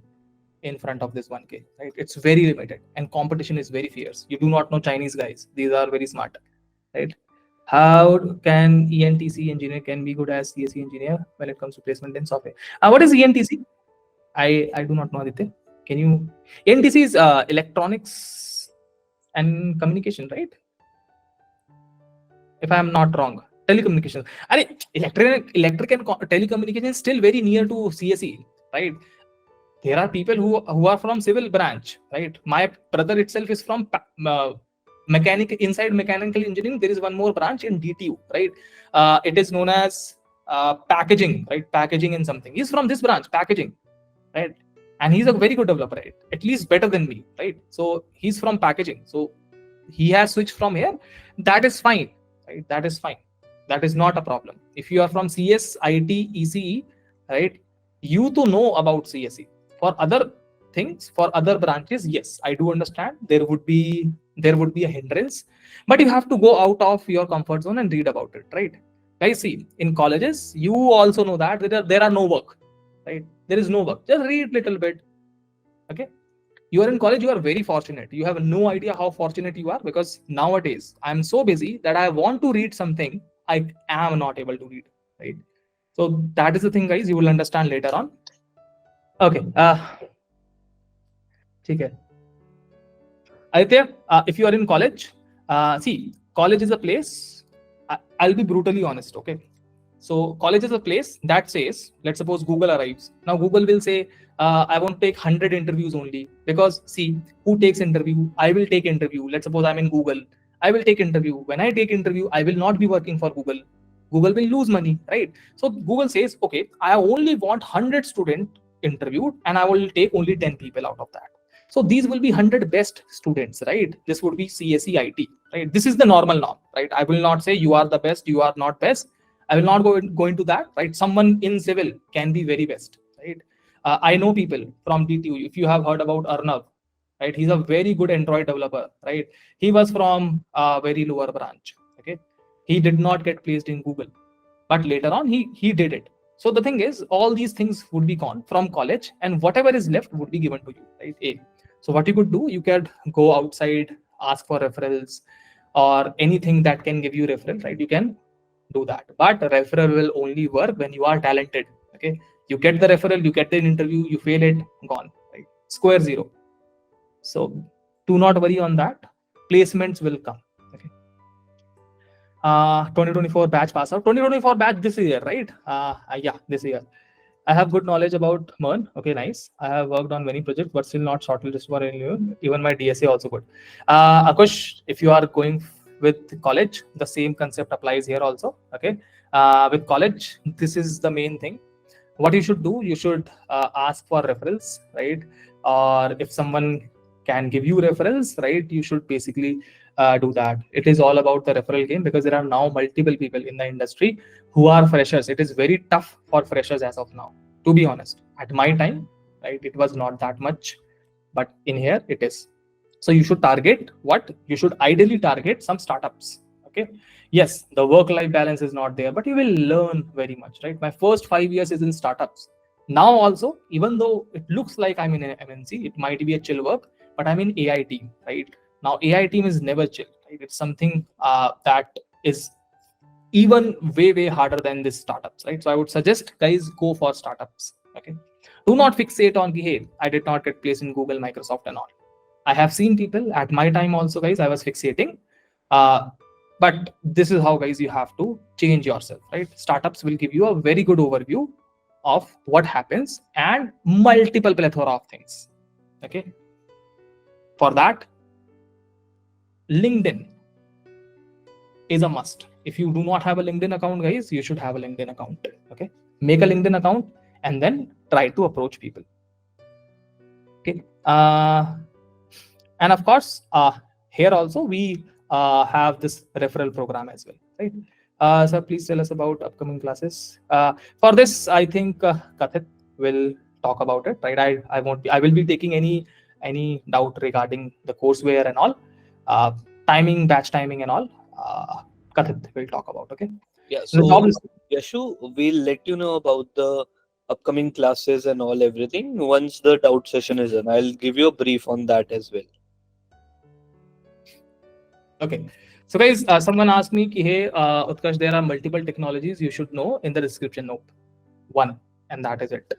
in front of this 1K, right? It's very limited, and competition is very fierce. You do not know Chinese guys; these are very smart, right? How can ENTC engineer can be good as CSE engineer when it comes to placement in software? What is ENTC? I do not know, Aditya. Can you? ENTC is electronics and communication, right? If I am not wrong, telecommunication. Electric and telecommunication is still very near to CSE, right? There are people who are from civil branch, right? My brother itself is from inside mechanical engineering. There is one more branch in DTU, right? It is known as packaging, right? Packaging and something. He's from this branch, packaging, right? And he's a very good developer, right? At least better than me, right? So he's from packaging. So he has switched from here. That is fine, right? That is fine. That is not a problem. If you are from CS, IT, ECE, right? you to know about CSE. For other things, for other branches, yes, I do understand there would be a hindrance, but you have to go out of your comfort zone and read about it, right? Guys, see, in colleges, you also know that there are no work, right? There is no work. Just read little bit. Okay. You are in college, you are very fortunate. You have no idea how fortunate you are, because nowadays I'm so busy that I want to read something, I am not able to read, right? So that is the thing, guys, you will understand later on. Okay. Okay. Aditya, if you are in college, see, college is a place, I'll be brutally honest, okay? So college is a place that says, let's suppose Google arrives. Now Google will say, I won't take 100 interviews only, because see, who takes interview? I will take interview. Let's suppose I'm in Google. I will take interview. When I take interview, I will not be working for Google. Google will lose money, right? So Google says, okay, I only want 100 students interviewed, and I will take only 10 people out of that. So these will be 100 best students, right? This would be CSE IT, right? This is the normal norm, right? I will not say you are the best, you are not best. I will not go into that, right? Someone in civil can be very best, right? I know people from DTU. If you have heard about Arnav, right? He's a very good Android developer, right? He was from a very lower branch, okay? He did not get placed in Google, but later on he did it. So the thing is, all these things would be gone from college, and whatever is left would be given to you, right? So what you could do, you could go outside, ask for referrals, or anything that can give you referral, right? You can do that, but referral will only work when you are talented, okay? You get the referral, you get the interview, you fail it, gone, right? Square zero. So do not worry on that. Placements will come, okay? 2024 batch pass out. 2024 batch this year, right? Yeah, this year. I have good knowledge about MERN. Okay, nice. I have worked on many projects, but still not shortlisted for any. Even my DSA also good. Akush, if you are going with college, the same concept applies here also. Okay. With college, this is the main thing. What you should do, you should ask for referrals, right? Or if someone can give you referrals, right, you should basically do that. It is all about the referral game, because there are now multiple people in the industry who are freshers. It is very tough for freshers as of now, to be honest. At my time, right, it was not that much, but in here it is. So you should target what? You should ideally target some startups, okay? Yes, the work-life balance is not there, but you will learn very much, right? My first 5 years is in startups. Now also, even though it looks like I'm in an MNC, it might be a chill work, but I'm in AI team, right? Now AI team is never chill, right? It's something that is even way harder than this startups, right? So I would suggest, guys, go for startups, okay? Do not fixate on, hey, I did not get placed in Google, Microsoft and all. I have seen people at my time also, guys, I was fixating, but this is how, guys, you have to change yourself, right? Startups will give you a very good overview of what happens and multiple plethora of things, okay? For that, LinkedIn is a must. If you do not have a LinkedIn account, guys, you should have a LinkedIn account, okay? Make a LinkedIn account and then try to approach people, okay? And of course, here also we have this referral program as well, right? So please tell us about upcoming classes. For this, I think Kathit will talk about it, right? I will be taking any doubt regarding the courseware and all, timing, batch timing and all. Kathit will talk about, okay? Yeah, The job is Yashu, we'll let you know about the upcoming classes and all everything once the doubt session is done. I'll give you a brief on that as well. okay. So guys, someone asked me, hey, Utkarsh, there are multiple technologies you should know in the description. Nope. One, and that is it.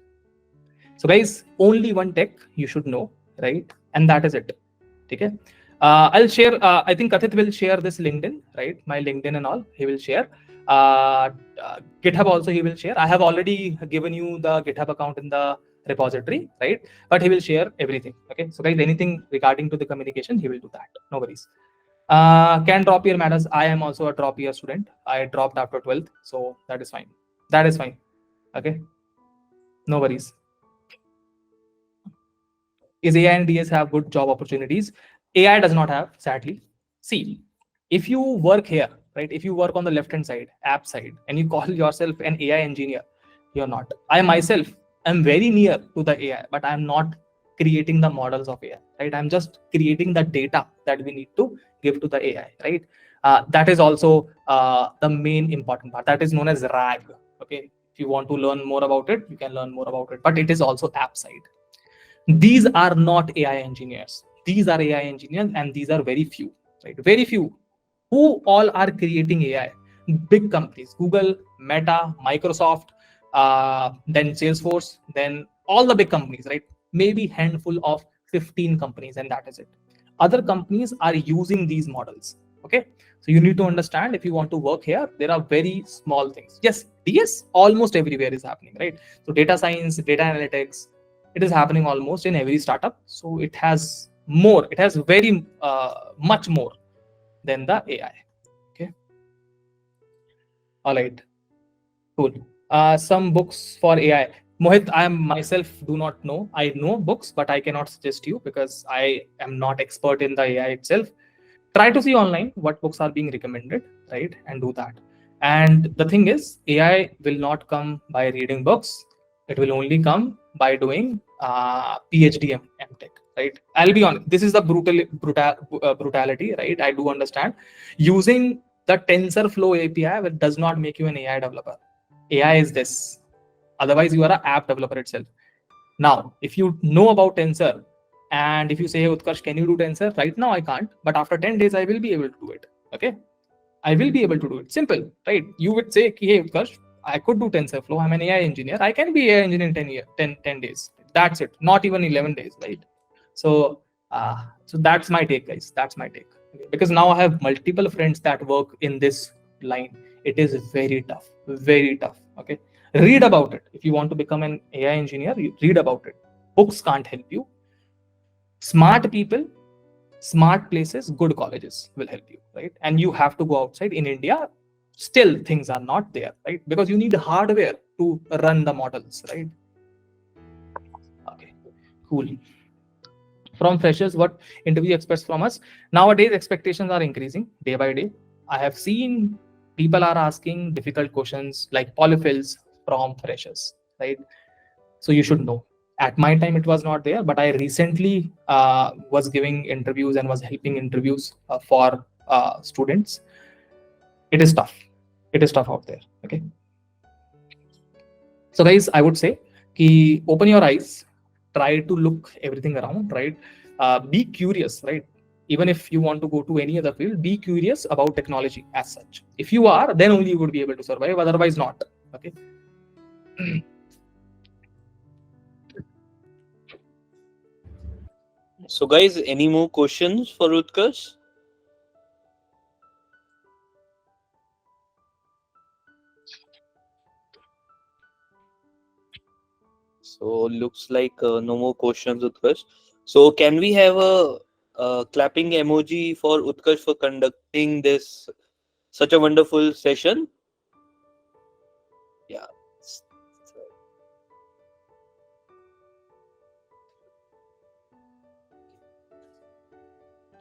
So guys, only one tech you should know, right? And that is it. Okay. I'll share, I think Kathit will share this LinkedIn, right? My LinkedIn and all, he will share. GitHub also he will share. I have already given you the GitHub account in the repository, right? But he will share everything, okay? So guys, anything regarding to the communication, he will do that. No worries. Can drop year matters. I am also a drop year student. I dropped after 12th, so that is fine. That is fine, okay? No worries. Is AI and DS have good job opportunities? AI does not have, sadly. See, if you work here, right? If you work on the left-hand side, app side, and you call yourself an AI engineer, you're not. I myself I'm very near to the AI, but I'm not creating the models of AI, right? I'm just creating the data that we need to give to the AI, right? That is also the main important part. That is known as RAG. Okay, if you want to learn more about it, you can learn more about it. But it is also app side. These are not AI engineers. These are AI engineers, and these are very few, right? Very few. Who all are creating AI? Big companies: Google, Meta, Microsoft, then Salesforce, then all the big companies, right? Maybe handful of 15 companies, and that is it. Other companies are using these models. Okay, so you need to understand, if you want to work here, there are very small things. Yes, DS almost everywhere is happening, right? So data science, data analytics, it is happening almost in every startup. So it has more. It has very much more than the AI. Okay. All right. Cool. Some books for AI. Mohit, I am myself do not know. I know books, but I cannot suggest you because I am not expert in the AI itself. Try to see online what books are being recommended, right? And do that. And the thing is, AI will not come by reading books. It will only come by doing PhD MTech, right? I'll be honest. This is the brutality, right? I do understand. Using the TensorFlow API does not make you an AI developer. AI is this. Otherwise, you are an app developer itself. Now, if you know about Tensor, and if you say, hey, Utkarsh, can you do Tensor? Right now, I can't, but after 10 days, I will be able to do it. Okay. I will be able to do it. Simple, right? You would say, hey, Utkarsh, I could do TensorFlow. I'm an AI engineer. I can be AI engineer in 10 days. That's it. Not even 11 days, right? So that's my take, guys. That's my take. Okay. Because now I have multiple friends that work in this line. It is very tough, very tough. Okay. Read about it. If you want to become an AI engineer, you read about it. Books can't help you. Smart people, smart places, good colleges will help you, right? And you have to go outside. In India, still things are not there, right? Because you need hardware to run the models, right? Okay, cool. From freshers, what interview expects from us? Nowadays, expectations are increasing day by day. I have seen people are asking difficult questions like polyfills from freshers, right? So you should know. At my time, it was not there, but I recently was giving interviews and was helping interviews for students. It is tough. It is tough out there. Okay. So, guys, I would say, open your eyes, try to look everything around, right? Be curious, right? Even if you want to go to any other field, be curious about technology as such. If you are, then only you would be able to survive. Otherwise, not. Okay. So, guys, any more questions for Utkarsh? So, looks like no more questions, Utkarsh. So, can we have a clapping emoji for Utkarsh for conducting this such a wonderful session? Yeah.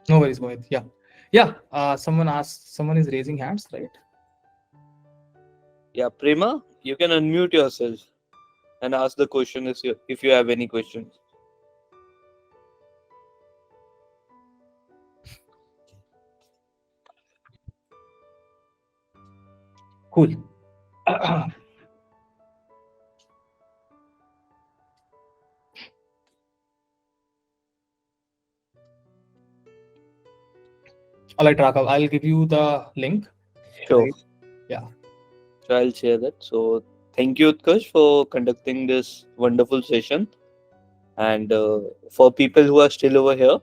No worries, Mohit. Yeah. Yeah. Someone is raising hands, right? Yeah, Prema, you can unmute yourself and ask the question if you have any questions. Cool. All right, Raghav, I'll give you the link. Sure. Right? Yeah. So I'll share that. So thank you, Utkarsh, for conducting this wonderful session. And for people who are still over here,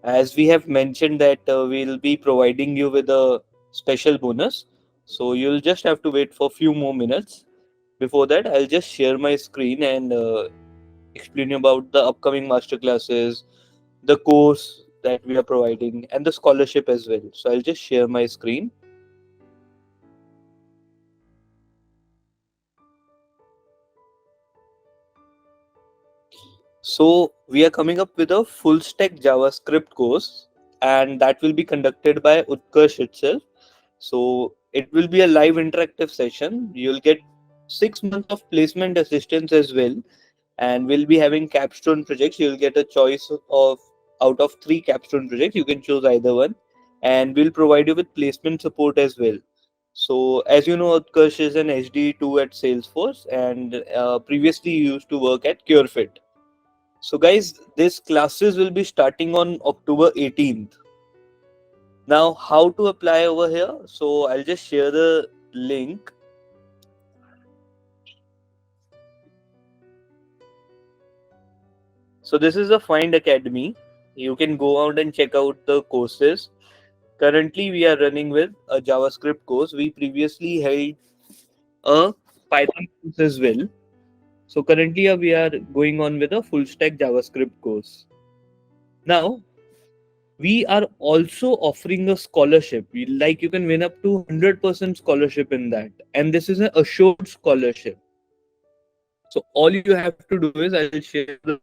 as we have mentioned that we'll be providing you with a special bonus. So you'll just have to wait for a few more minutes. Before that, I'll just share my screen and explain about the upcoming masterclasses, the course that we are providing, and the scholarship as well. So I'll just share my screen. So we are coming up with a full stack JavaScript course, and that will be conducted by Utkarsh itself. So it will be a live interactive session. You'll get 6 months of placement assistance as well, and we'll be having capstone projects. You'll get a choice of out of 3 capstone projects. You can choose either one, and we'll provide you with placement support as well. So as you know, Utkarsh is an HD2 at Salesforce, and previously used to work at CureFit. So guys, these classes will be starting on October 18th. Now, how to apply over here? So I'll just share the link. So this is a Fynd Academy. You can go out and check out the courses. Currently, we are running with a JavaScript course. We previously held a Python course as well. So currently, we are going on with a full stack JavaScript course. Now, we are also offering a scholarship. Like you can win up to 100% scholarship in that, and this is an assured scholarship. So all you have to do is, I will share the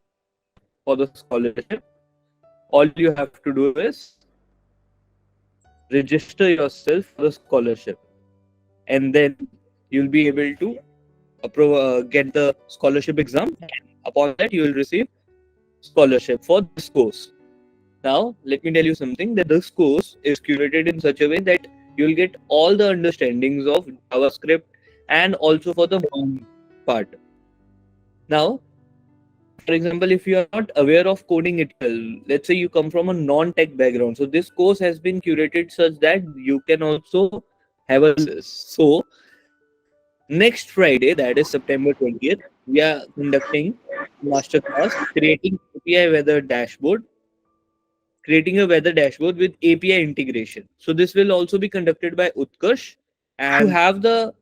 for the scholarship. All you have to do is register yourself for the scholarship, and then you'll be able to get the scholarship exam, and upon that you will receive scholarship for this course. Now let me tell you something, that this course is curated in such a way that you'll get all the understandings of JavaScript and also for the MERN part. Now, for example, if you are not aware of coding it well, let's say you come from a non-tech background, so this course has been curated such that you can also have a so next Friday, that is September 20th, we are conducting masterclass creating a weather dashboard with API integration. So this will also be conducted by Utkarsh, and to have the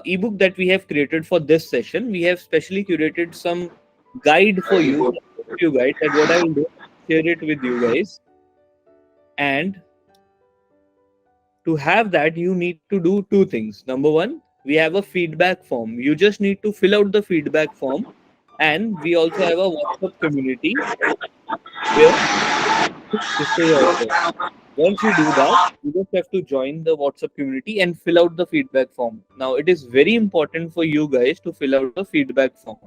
ebook that we have created for this session, we have specially curated some guide for you, guide, that what I will do, share it with you guys. And to have that, you need to do 2 things. Number 1, we have a feedback form. You just need to fill out the feedback form, and we also have a WhatsApp community where register yourself. Once you do that, you just have to join the WhatsApp community and fill out the feedback form. Now, it is very important for you guys to fill out the feedback form.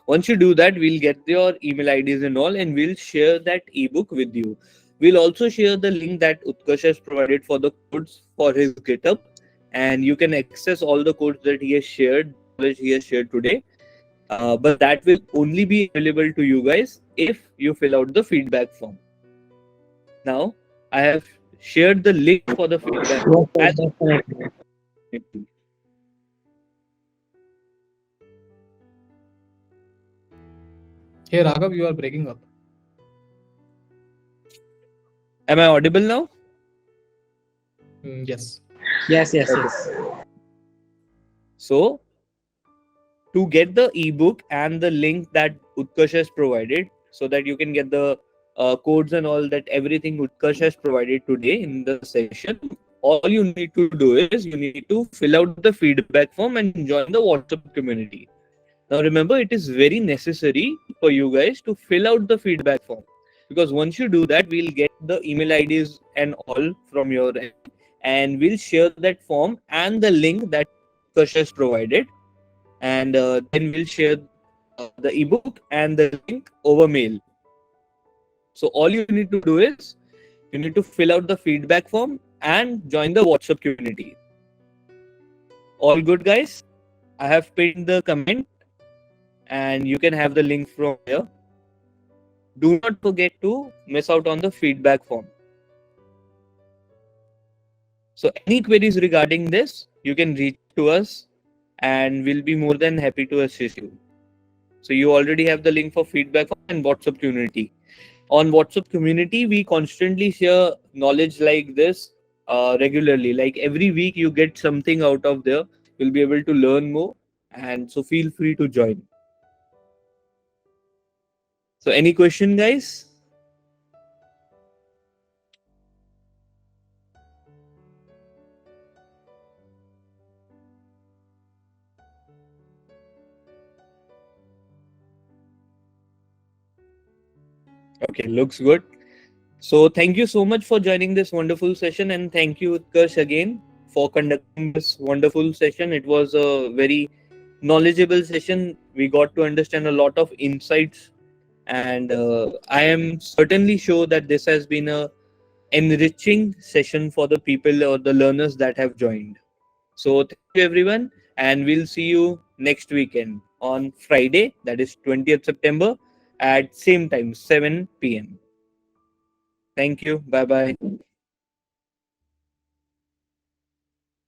Once you do that, we'll get your email IDs and all, and we'll share that ebook with you. We'll also share the link that Utkarsh has provided for the codes for his GitHub, and you can access all the codes that he has shared today. But that will only be available to you guys if you fill out the feedback form. Now, I have shared the link for the feedback form. Hey Raghav, you are breaking up. Am I audible now? Yes. Yes. So, to get the ebook and the link that Utkarsh has provided, so that you can get the codes and all that, everything Utkarsh has provided today in the session, all you need to do is you need to fill out the feedback form and join the WhatsApp community. Now remember, it is very necessary for you guys to fill out the feedback form, because once you do that, we'll get the email IDs and all from your end, and we'll share that form and the link that Utkarsh has provided, and then we'll share the ebook and the link over mail. So all you need to do is you need to fill out the feedback form and join the WhatsApp community. All good, guys? I have pinned the comment, and you can have the link from here. Do not forget to miss out on the feedback form. So any queries regarding this, you can reach to us, and we'll be more than happy to assist you. So you already have the link for feedback form and WhatsApp community. On WhatsApp community, we constantly share knowledge like this regularly. Like every week you get something out of there. You'll be able to learn more, and so feel free to join. So any question, guys? Okay, looks good. So thank you so much for joining this wonderful session, and thank you, Utkarsh, again for conducting this wonderful session. It was a very knowledgeable session. We got to understand a lot of insights, and I am certainly sure that this has been a enriching session for the people or the learners that have joined. So thank you everyone, and we'll see you next weekend on Friday, that is 20th September at same time 7 p.m. Thank you. Bye bye.